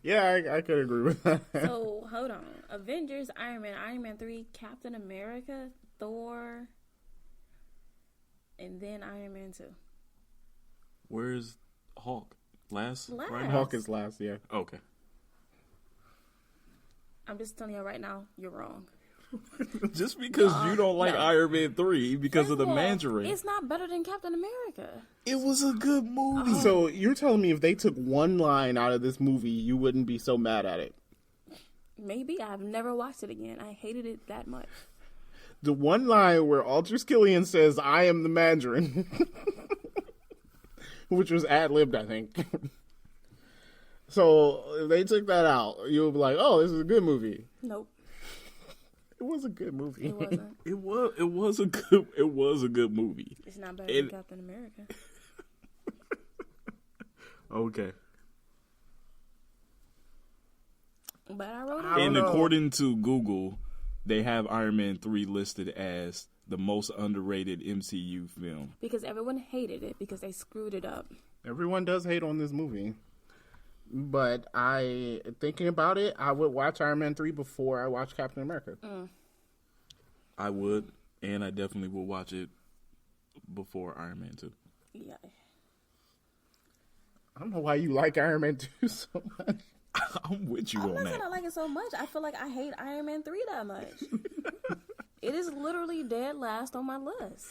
Yeah, I could agree with that. So, hold on. Avengers, Iron Man 3, Captain America, Thor, and then Iron Man 2. Where's Hulk? Last? Last. Right now? Hulk is last, yeah. Okay. I'm just telling you right now, you're wrong. Just because you don't like no. Iron Man 3 because First of the of all, Mandarin. It's not better than Captain America. It was a good movie. So you're telling me if they took one line out of this movie, you wouldn't be so mad at it? Maybe. I've never watched it again. I hated it that much. The one line where Aldrich Killian says, "I am the Mandarin," which was ad-libbed, I think. So if they took that out, you'll be like, "Oh, this is a good movie." Nope. It was a good movie. It wasn't. It was a good movie. It's not better than Captain America. Okay. But I wrote it. I don't And know. according to Google, they have Iron Man 3 listed as the most underrated MCU film. Because everyone hated it because they screwed it up. Everyone does hate on this movie. But thinking about it, I would watch Iron Man 3 before I watch Captain America. I would, and I definitely will watch it before Iron Man 2. Yeah. I don't know why you like Iron Man 2 so much. I'm with you I'm on not that. saying I like it so much. I feel like I hate Iron Man 3 that much. It is literally dead last on my list.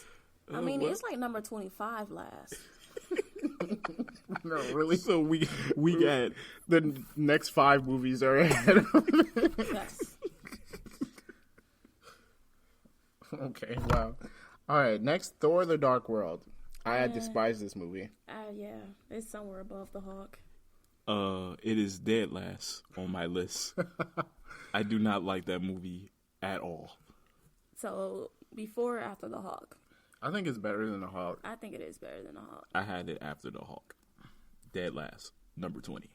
I mean, what? it's like number 25 last. No, really? So we got The next 5 movies are ahead of it. Yes. Okay, wow. All right, next, Thor: The Dark World. I despise this movie. Yeah. It's somewhere above the Hawk. it is dead last on my list. I do not like that movie at all. So, before or after the Hawk? I think it's better than The Hulk. I think it is better than the Hawk. I had it after the Hulk. Dead last, number 20.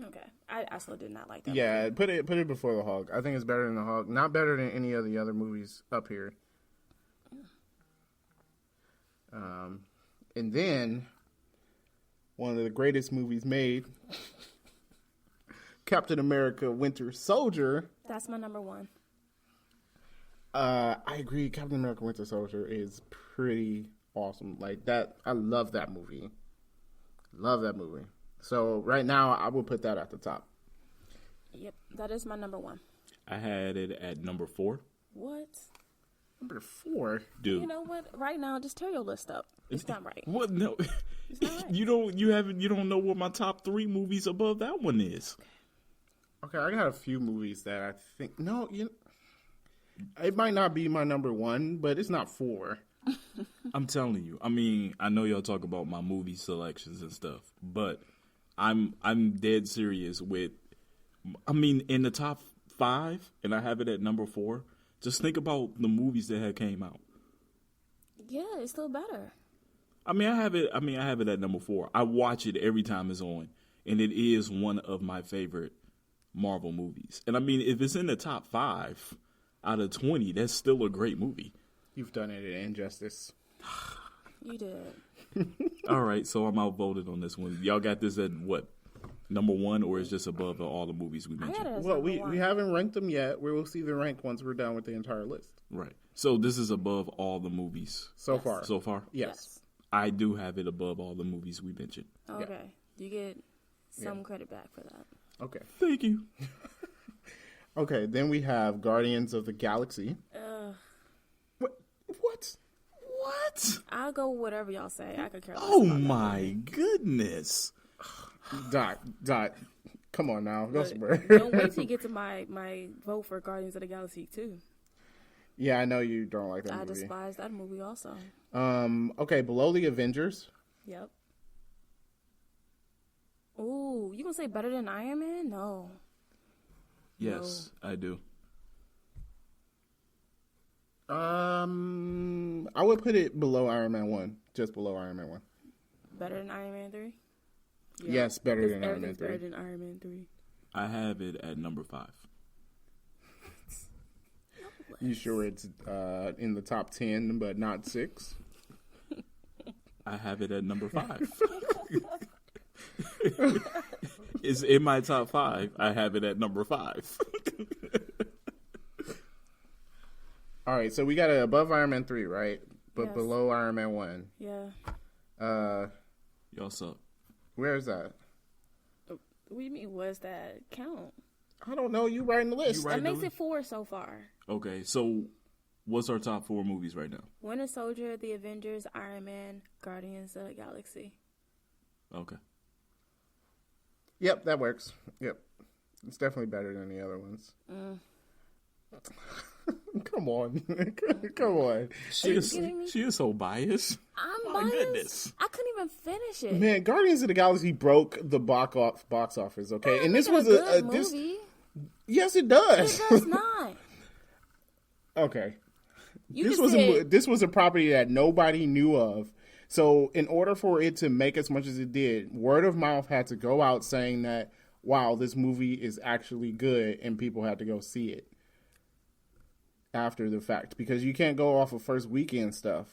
Okay. I still did not like that Yeah, movie. put it before The Hulk. I think it's better than The Hulk. Not better than any of the other movies up here. And then, one of the greatest movies made, Captain America: Winter Soldier. That's my number 1. I agree. Captain America: Winter Soldier is pretty awesome. Like that, I love that movie. Love that movie. So right now, I will put that at the top. Yep. That is my number 1. I had it at number 4. What? Number 4. Dude. You know what? Right now, just tear your list up. It's not right. What? No. It's not right. You don't know what my top 3 movies above that one is. Okay, I got a few movies that I think it might not be my number 1, but it's not 4. I'm telling you. I mean, I know y'all talk about my movie selections and stuff, but I'm dead serious with. I mean, in the top 5, and I have it at number 4. Just think about the movies that had came out. Yeah, it's still better. I have it at number 4. I watch it every time it's on, and it is one of my favorite Marvel movies. And I mean, if it's in the top 5 out of 20, that's still a great movie. You've done it an injustice. You did. All right, so I'm outvoted on this one. Y'all got this at what? Number 1, or is just above all the movies we I got mentioned? it as Well, number we 1. haven't ranked them yet. We will see the rank once we're done with the entire list. Right. So this is above all the movies So Yes. far. so far? Yes. I do have it above all the movies we mentioned. Okay. You get some credit back for that. Okay. Thank you. Okay, then we have Guardians of the Galaxy. What? What? I'll go with whatever y'all say. I could care less. Oh about that my movie. goodness. Dot. Come on now. Go But somewhere. don't wait till you get to my vote for Guardians of the Galaxy 2. Yeah, I know you don't like that I movie. despise that movie also. Okay, below the Avengers. Yep. Ooh, you gonna say better than Iron Man? No. Yes, I do. I would put it below Iron Man 1, just below Iron Man 1. Better than Iron Man 3? Yeah. Yes, better than Iron Man 3. Better than Iron Man 3. I have it at number 5. You sure it's in the top 10, but not 6? I have it at number 5. It's in my top 5. I have it at number 5. All right, so we got it above Iron Man 3, right? But Yes. below Iron Man 1. Yeah. Y'all suck. Where is that? What do you mean, what's that count? I don't know. You writing the list. You right. That makes it 4 so far. Okay, so what's our top 4 movies right now? Winter Soldier, The Avengers, Iron Man, Guardians of the Galaxy. Okay. Yep, that works. Yep. It's definitely better than the other ones. Come on. Come on. She is so biased. I'm My biased. goodness. I couldn't even finish it. Man, Guardians of the Galaxy broke the box office, okay? And this was a good this. movie. Yes, it does. It does not. Okay. You This just was said, this was a property that nobody knew of. So in order for it to make as much as it did, word of mouth had to go out saying that, wow, this movie is actually good, and people had to go see it after the fact. Because you can't go off of first weekend stuff.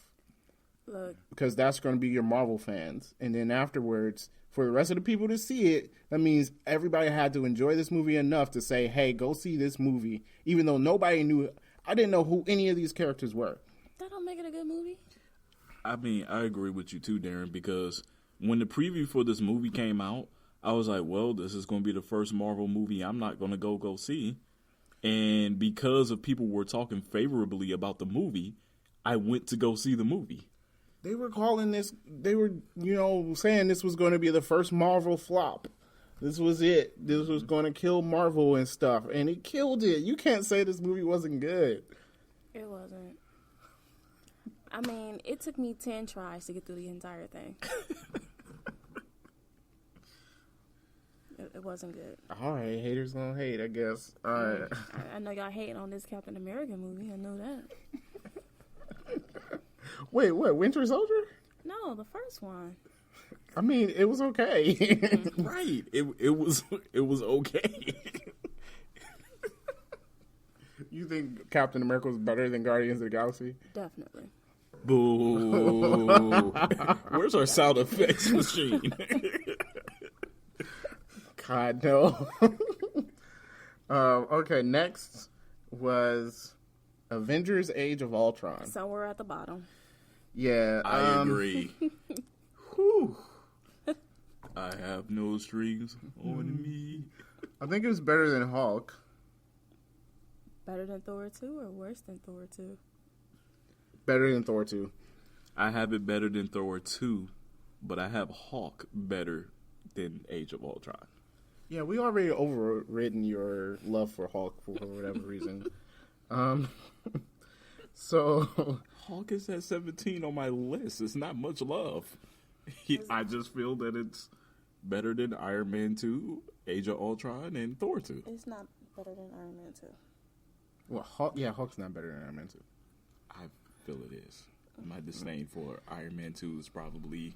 look, Because that's going to be your Marvel fans. And then afterwards, for the rest of the people to see it, that means everybody had to enjoy this movie enough to say, hey, go see this movie. Even though nobody knew, I didn't know who any of these characters were. that don't make it a good movie. I mean, I agree with you too, Darren, because when the preview for this movie came out, I was like, well, this is going to be the first Marvel movie I'm not going to go see. And because of people were talking favorably about the movie, I went to go see the movie. They were calling this, they were, saying this was going to be the first Marvel flop. This was it. This was going to kill Marvel and stuff. And it killed it. You can't say this movie wasn't good. It wasn't. I mean, it took me 10 tries to get through the entire thing. It wasn't good. All right, haters gonna hate, I guess. All right. I know y'all hating on this Captain America movie. I know that. Wait, what? Winter Soldier? No, the first one. I mean, it was okay. Right. It was okay. You think Captain America was better than Guardians of the Galaxy? Definitely. Boo. Where's our sound effects machine? God, no. Okay, next was Avengers Age of Ultron. Somewhere at the bottom. Yeah. I agree. Whew. I have no strings on me. I think it was better than Hulk. Better than Thor 2 or worse than Thor 2? Better than Thor 2. I have it better than Thor 2, but I have Hawk better than Age of Ultron. Yeah, we already overridden your love for Hulk for whatever reason. So Hawk is at 17 on my list. It's not much love. I just feel that it's better than Iron Man 2, Age of Ultron, and Thor 2. It's not better than Iron Man 2. well, Hulk's not better than Iron Man 2. I feel it is. My disdain for Iron Man 2 is probably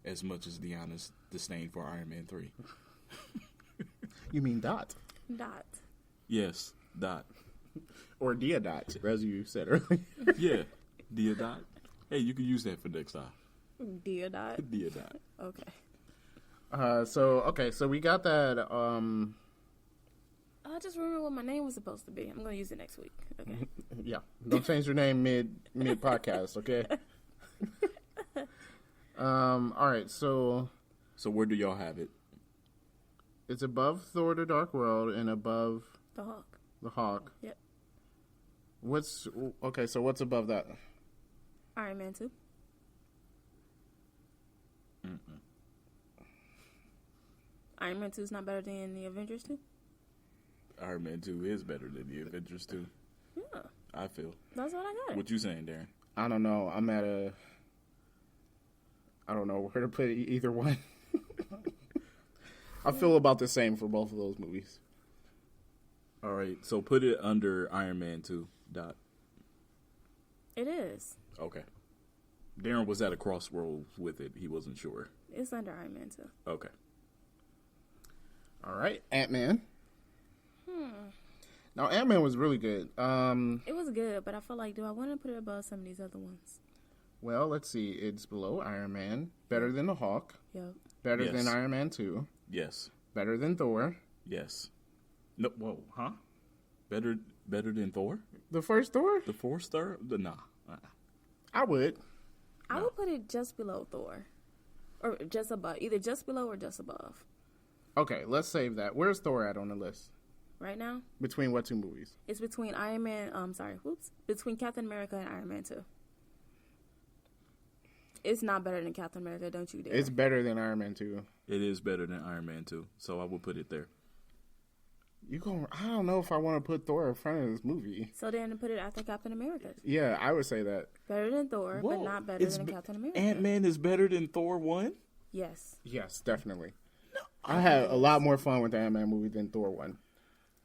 as much as Deanna's disdain for Iron Man 3. You mean Dot Dot. Yes, Dot. or Diodot, as you said earlier? Yeah, Deodot. Hey, you can use that for next time. Dear Dot. Deodot. Okay. So we got that. I just remember what my name was supposed to be. I'm going to use it next week. Okay. Yeah, don't change your name mid podcast, okay? All right, so So where do y'all have it? it's above Thor: The Dark World and above The Hawk. the Hawk. Yep. So what's above that? Iron Man 2. Iron Man 2 is not better than the Avengers 2? Iron Man 2 is better than the Avengers 2. Yeah. I feel. That's what I got. What you saying, Darren? I don't know. I don't know where to put either one. I feel about the same for both of those movies. All right, so put it under Iron Man 2. Dot. It is. Okay. Darren was at a crossroads with it. He wasn't sure. It's under Iron Man 2. Okay. All right, Ant-Man. Now, Ant-Man was really good. It was good, but I feel like, do I want to put it above some of these other ones? Well, let's see. It's below Iron Man. Better than the Hulk. Yep. Better Yes. than Iron Man 2. Yes. Better than Thor. Yes. No. Whoa. Huh? Better than Thor? The first Thor? The fourth star? Nah. I would. I would put it just below Thor. Or just above. Either just below or just above. Okay, let's save that. Where's Thor at on the list? Right now, Between what two movies? it's between between Captain America and Iron Man 2. It's not better than Captain America, don't you dare. It's better than Iron Man 2. It is better than Iron Man 2, so I would put it there. I don't know if I want to put Thor in front of this movie. So then put it after Captain America. Yeah, I would say that. Better than Thor, but not better than Captain America. Ant-Man is better than Thor 1? Yes. Yes, definitely. I had a lot more fun with the Ant-Man movie than Thor 1.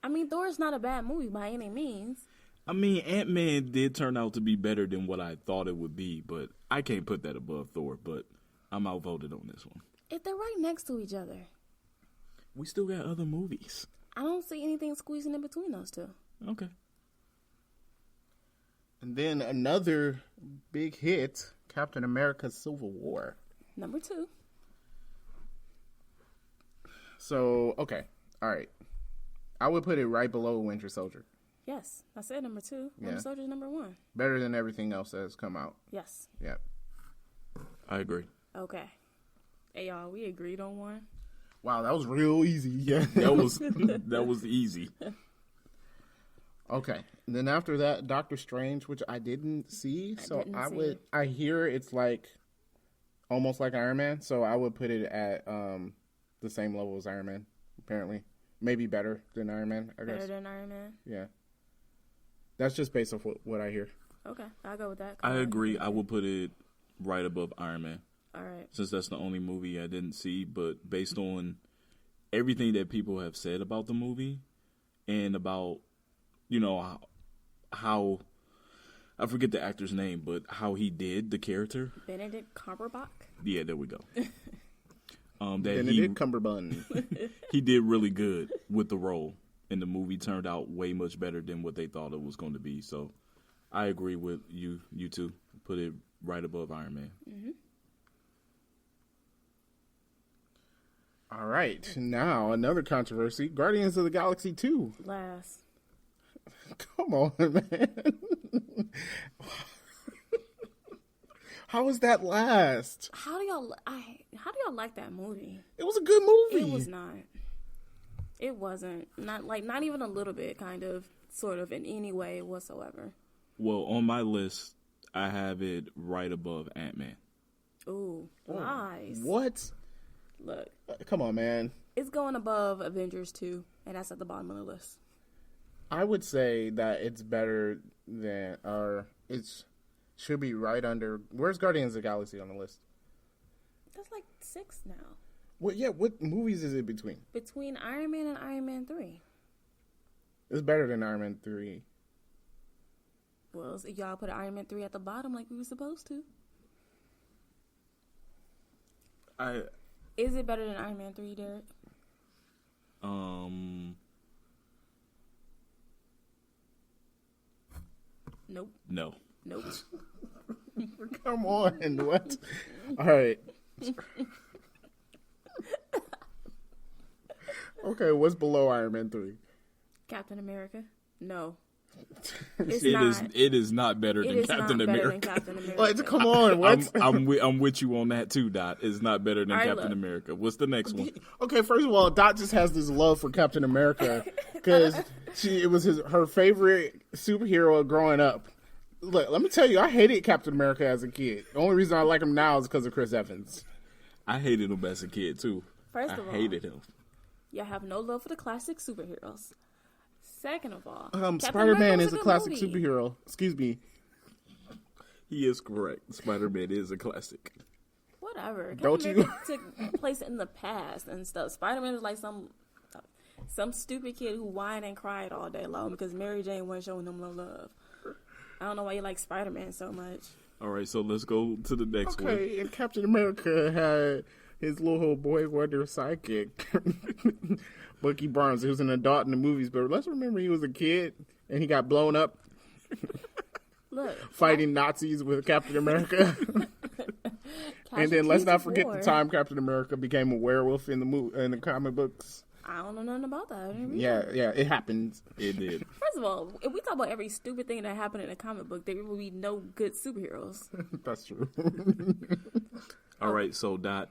I mean, Thor is not a bad movie by any means. I mean, Ant-Man did turn out to be better than what I thought it would be, but I can't put that above Thor, but I'm outvoted on this one. If they're right next to each other, We still got other movies. I don't see anything squeezing in between those two. Okay. And then another big hit, Captain America Civil War. Number 2. So, okay. All right. I would put it right below Winter Soldier. Yes, I said number 2. Yeah. Winter Soldier's number 1. Better than everything else that has come out. Yes. Yep. I agree. Okay. Hey, y'all, we agreed on one. Wow, that was real easy. Yeah. That was easy. Okay. And then after that, Doctor Strange, which I didn't see. So didn't I see would it. I hear it's like almost like Iron Man, so I would put it at the same level as Iron Man, apparently. Maybe better than Iron Man, I guess. Better than Iron Man. Yeah. That's just based off what I hear. Okay, I'll go with that. I agree. I would put it right above Iron Man, All right. since that's the only movie I didn't see. But based on everything that people have said about the movie and about, how I forget the actor's name, but how he did the character. Benedict Cumberbatch. Yeah, there we go. That Benedict Cumberbatch. he did really good with the role, and the movie turned out way much better than what they thought it was going to be. So I agree with you two. Put it right above Iron Man. Mm-hmm. All right. Now, another controversy. Guardians of the Galaxy 2. Last. Come on, man. How was that last? How do y'all like that movie? It was a good movie. It was not. It wasn't. Not even a little bit, kind of, sort of, in any way whatsoever. Well, on my list, I have it right above Ant-Man. Ooh, lies. What? Look, Come on, man. it's going above Avengers 2, and that's at the bottom of the list. I would say that it's better than, or it should be right under. Where's Guardians of the Galaxy on the list? That's like 6 now. What? Yeah, what movies is it between? Between Iron Man and Iron Man 3. It's better than Iron Man 3. Well, so y'all put Iron Man 3 at the bottom like we were supposed to. Is it better than Iron Man 3, Derek? Nope. No. Nope. Come on, what? All right. Okay, what's below Iron Man 3? Captain America? No. It is not better than Captain America. What? Come on, what? I'm with you on that too, Dot. It's not better than All right, Captain look. America. What's the next one? Okay, first of all, Dot just has this love for Captain America because it was her favorite superhero growing up. Look, let me tell you, I hated Captain America as a kid. The only reason I like him now is because of Chris Evans. I hated him as a kid too. First of all, I hated him. y'all have no love for the classic superheroes. Second of all, Spider-Man is a good classic movie. superhero. Excuse me. He is correct. Spider-Man is a classic. Whatever. Don't Captain you- America took place in the past and stuff. Spider-Man is like some stupid kid who whined and cried all day long because Mary Jane wasn't showing him no love. I don't know why you like Spider-Man so much. All right, so let's go to the next one. Okay, and Captain America had his little boy wonder sidekick, Bucky Barnes. He was an adult in the movies, but let's remember he was a kid and he got blown up Look, fighting Nazis with Captain America. And then let's not forget the time Captain America became a werewolf in the comic books. I don't know nothing about that. I didn't read Yeah, it happens. It did. First of all, if we talk about every stupid thing that happened in a comic book, there will be no good superheroes. That's true. All right, so Dot,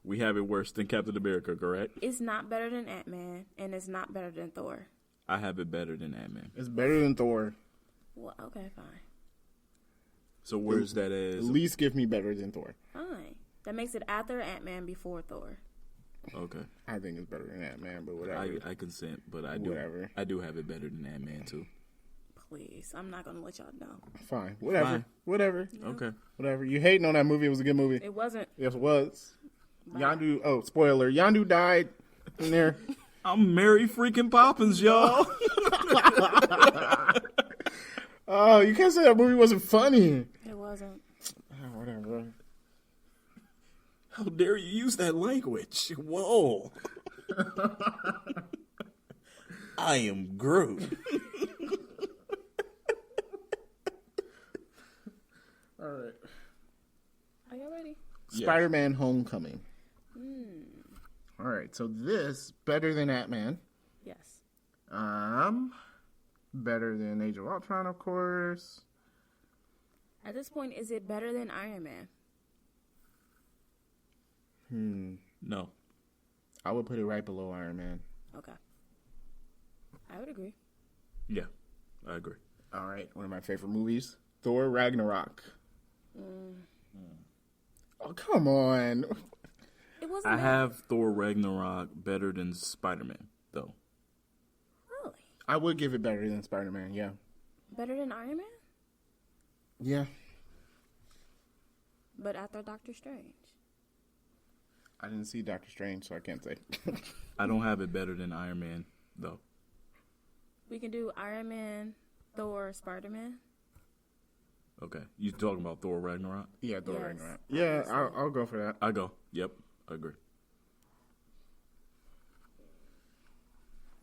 we have it worse than Captain America, correct? It's not better than Ant-Man, and it's not better than Thor. I have it better than Ant-Man. It's better than Thor. Well, okay, fine. So where's that At as? least give me better than Thor. Fine. That makes it after Ant-Man, before Thor. Okay, I think it's better than Ant-Man, but whatever. I consent, but I do have it better than Ant-Man too. Please, I'm not gonna let y'all know. Fine. Whatever. Fine. Whatever. Okay. Whatever. You hating on that movie. It was a good movie. It wasn't. Yes, it was. Yondu. Spoiler. Yondu died in there. I'm Mary freaking Poppins, y'all. Oh, you can't say that movie wasn't funny. It wasn't. Whatever. How dare you use that language? Whoa. I am Groot. All right. Are y'all ready? Yeah. Spider-Man Homecoming. All right. So this better than Ant-Man. Yes. Better than Age of Ultron, of course. At this point, is it better than Iron Man? No. I would put it right below Iron Man. Okay. I would agree. Yeah, I agree. All right. One of my favorite movies, Thor Ragnarok. Oh, come on. It wasn't I bad. have Thor Ragnarok better than Spider-Man, though. Really? I would give it better than Spider-Man, yeah. Better than Iron Man? Yeah. But after Doctor Strange. I didn't see Doctor Strange, so I can't say. I don't have it better than Iron Man, though. We can do Iron Man, Thor, Spider-Man. Okay. You talking about Thor Ragnarok? Yeah, Thor Yes. Ragnarok. Yeah, I'll go for that. I go. Yep, I agree.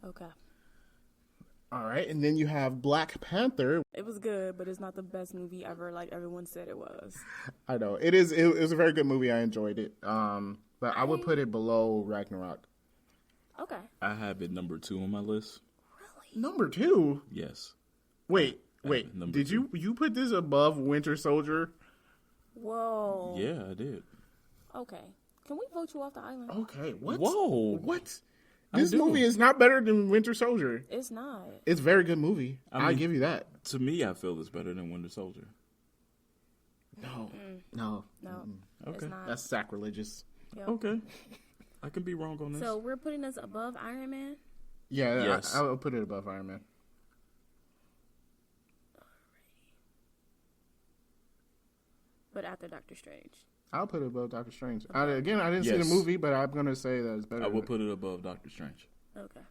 Okay. All right, and then you have Black Panther. It was good, but it's not the best movie ever, like everyone said it was. I know it is. It was a very good movie. I enjoyed it. But I would put it below Ragnarok. Okay. I have it number 2 on my list. Number 2. Yes. Wait. number Did 2. you put this above Winter Soldier? Whoa. Yeah, I did. Okay. Can we vote you off the island? Okay. What? Whoa. What? I This do. movie is not better than Winter Soldier. It's not. It's a very good movie. I I mean- give you that. To me, I feel it's better than Winter Soldier. No. No, Okay. it's not. That's sacrilegious. Yep. Okay. I can be wrong on this. So we're putting us above Iron Man? Yeah, Yes. I'll put it above Iron Man. But after Doctor Strange. I'll put it above Doctor Strange. I didn't see Yes. the movie, but I'm going to say that it's better. I will put it above Doctor Strange. Okay.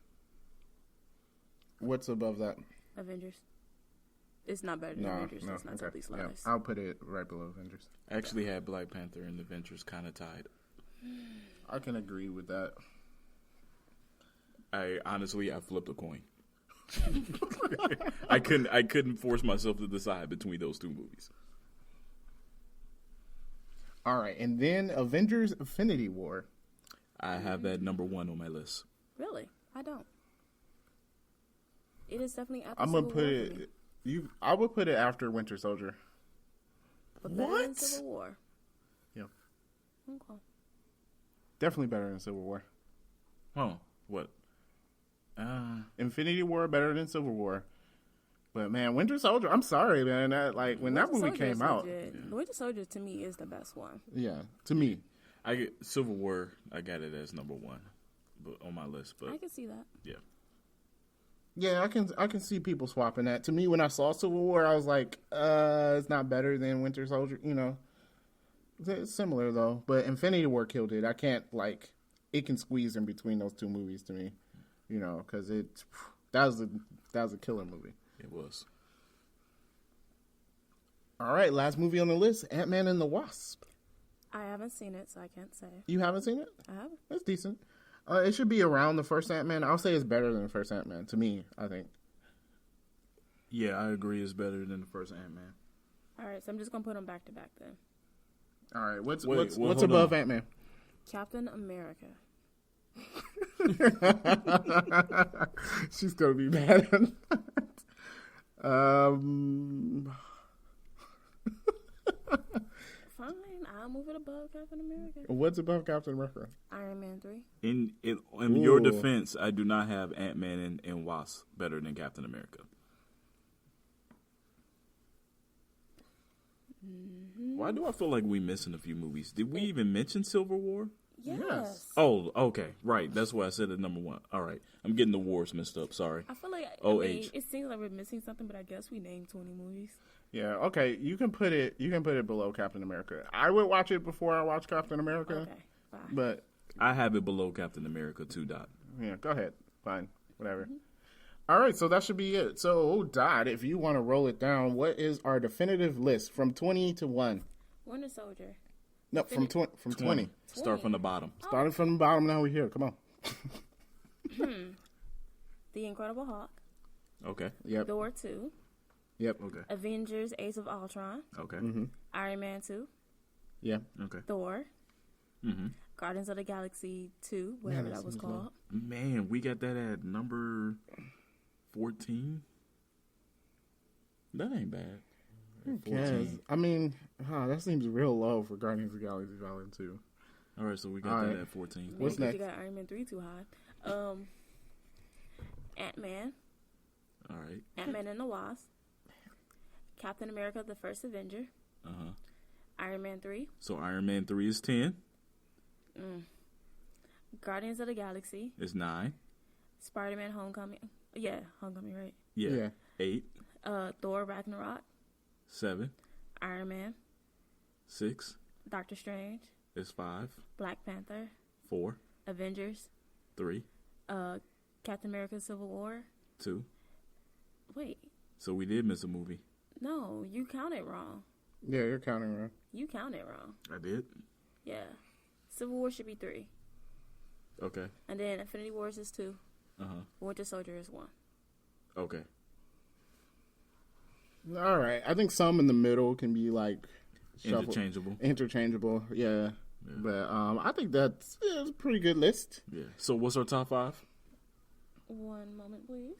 What's above that? Avengers. It's not better than Avengers. It's not okay. Sophie's Yeah, Lies. I'll put it right below Avengers. I actually had Black Panther and Avengers kind of tied. I can agree with that. I flipped a coin. I couldn't force myself to decide between those two movies. All right, and then Avengers: Infinity War. I have that number 1 on my list. Really? I don't. It is definitely after I'm gonna Civil put War for me. it. I would put it after Winter Soldier. But better than What? Civil War. Yeah, Okay. definitely better than Civil War. Huh. What? Infinity War better than Civil War. But man, Winter Soldier. I'm sorry, man. When that Winter movie Soldier came is out, legit. Winter Soldier to me is the best one. yeah, to me, I get Civil War. I got it as number 1, but on my list. But I can see that. yeah, yeah, I can see people swapping that. To me, when I saw Civil War, I was like, it's not better than Winter Soldier. You know, it's similar though. But Infinity War killed it. I can't it can squeeze in between those two movies to me. You know, because that was a killer movie. it was. All right, last movie on the list, Ant-Man and the Wasp. I haven't seen it, so I can't say. You haven't seen it? I haven't. That's decent. It should be around the first Ant-Man. I'll say it's better than the first Ant-Man, to me, I think. Yeah, I agree. It's better than the first Ant-Man. All right, so I'm just gonna put them back to back then. All right, what's hold above on. Ant-Man? Captain America. She's gonna be mad. Fine, I'll move it above Captain America. What's above Captain America? Iron Man 3. In your Ooh. defense, I do not have Ant-Man and Wasp better than Captain America. Why do I feel like we missing a few movies? Did we even mention Civil War? Yes. Oh, okay, right. That's why I said it number one. All right, I'm getting the wars messed up. Sorry. I feel like OH. it seems like we're missing something, but I guess we named 20 movies. Yeah, okay. You can put it below Captain America. I would watch it before I watch Captain America. Okay, fine. But I have it below Captain America 2. yeah, go ahead. Fine. Whatever. All right, so that should be it. So, Dot, if you want to roll it down, what is our definitive list from 20 to 1? Winter Soldier. No, from 20. Start from the bottom. Starting from the bottom, now we're here. Come on. The Incredible Hulk. Okay. Yep. Thor 2. Yep. Okay. Avengers Age of Ultron. Okay. Iron Man 2. Yeah. Okay. Thor. Mm-hmm. Guardians of the Galaxy 2, whatever that was called. Man, we got that at number 14. That ain't bad. Yes. I mean, that seems real low for Guardians of the Galaxy Volume 2. All right, so we got that at 14. What's Maybe next? You got Iron Man 3 too high. Ant-Man. All right. Ant-Man and the Wasp. Captain America, the First Avenger. Uh-huh. Iron Man 3. So Iron Man 3 is 10. Guardians of the Galaxy. It's 9. Spider-Man Homecoming. Yeah, Homecoming, right? Yeah. 8. Thor Ragnarok. 7. Iron Man. 6. Doctor Strange. It's 5. Black Panther. 4. Avengers. 3. Captain America Civil War. 2. Wait. So we did miss a movie. No, you counted wrong. Yeah, you're counting wrong. You counted wrong. I did? Yeah. Civil War should be 3. Okay. And then Infinity Wars is 2. Uh-huh. Winter Soldier is 1. Okay. All right. I think some in the middle can be like Interchangeable. Yeah. But I think that's a pretty good list. Yeah. So what's our top 5? One moment, please.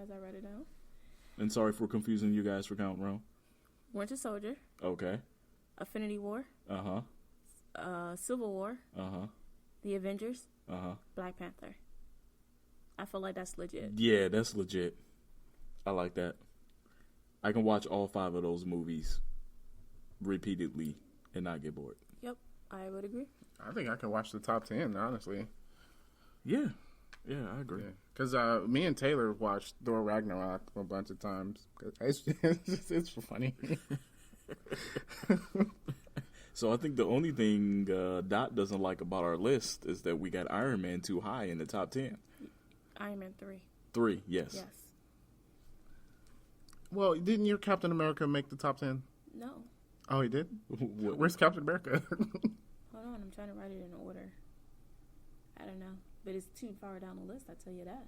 As I write it down. And sorry for confusing you guys for counting wrong. Winter Soldier. Okay. Infinity War. Uh-huh. Civil War. Uh-huh. The Avengers. Uh-huh. Black Panther. I feel like that's legit. Yeah, that's legit. I like that. I can watch all 5 of those movies repeatedly and not get bored. Yep, I would agree. I think I can watch the top 10, honestly. Yeah. Yeah, I agree. Because me and Taylor watched Thor Ragnarok a bunch of times. It's funny. So I think the only thing Dot doesn't like about our list is that we got Iron Man too high in the top 10. Iron Man 3. 3, yes. Yes. Well, didn't your Captain America make the top 10? No. Oh, he did? What? Where's Captain America? Hold on, I'm trying to write it in order. I don't know. But it's too far down the list, I tell you that.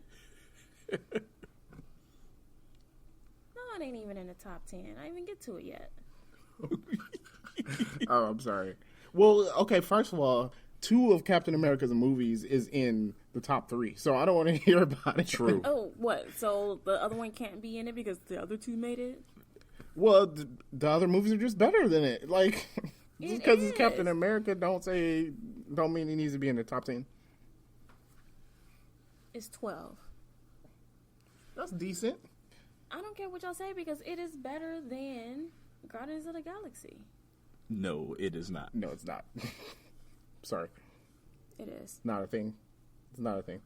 No, it ain't even in the top 10. I didn't even get to it yet. Oh, I'm sorry. Well, okay, first of all, 2 of Captain America's movies is in the top 3, so I don't want to hear about it. True. Oh, what? So the other one can't be in it because the other 2 made it? Well, the other movies are just better than it. Like, just because it's is. Captain America, don't mean he needs to be in the top 10. It's 12. That's decent. I don't care what y'all say because it is better than Guardians of the Galaxy. No, it is not. No, it's not. Sorry. It is. Not a thing. It's not a thing.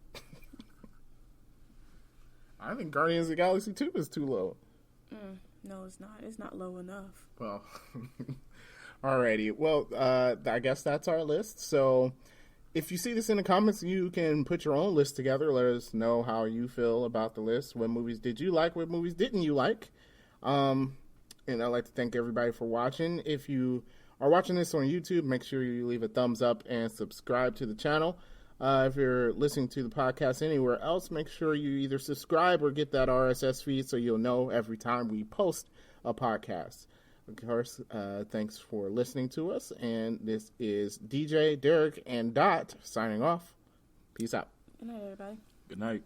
I think Guardians of the Galaxy 2 is too low. No, it's not. It's not low enough. Well, alrighty. Well, I guess that's our list. So if you see this in the comments, you can put your own list together. Let us know how you feel about the list. What movies did you like? What movies didn't you like? And I'd like to thank everybody for watching. If you are watching this on YouTube, make sure you leave a thumbs up and subscribe to the channel. If you're listening to the podcast anywhere else, make sure you either subscribe or get that RSS feed so you'll know every time we post a podcast. Of course, thanks for listening to us. And this is DJ, Derek, and Dot signing off. Peace out. Good night, everybody. Good night.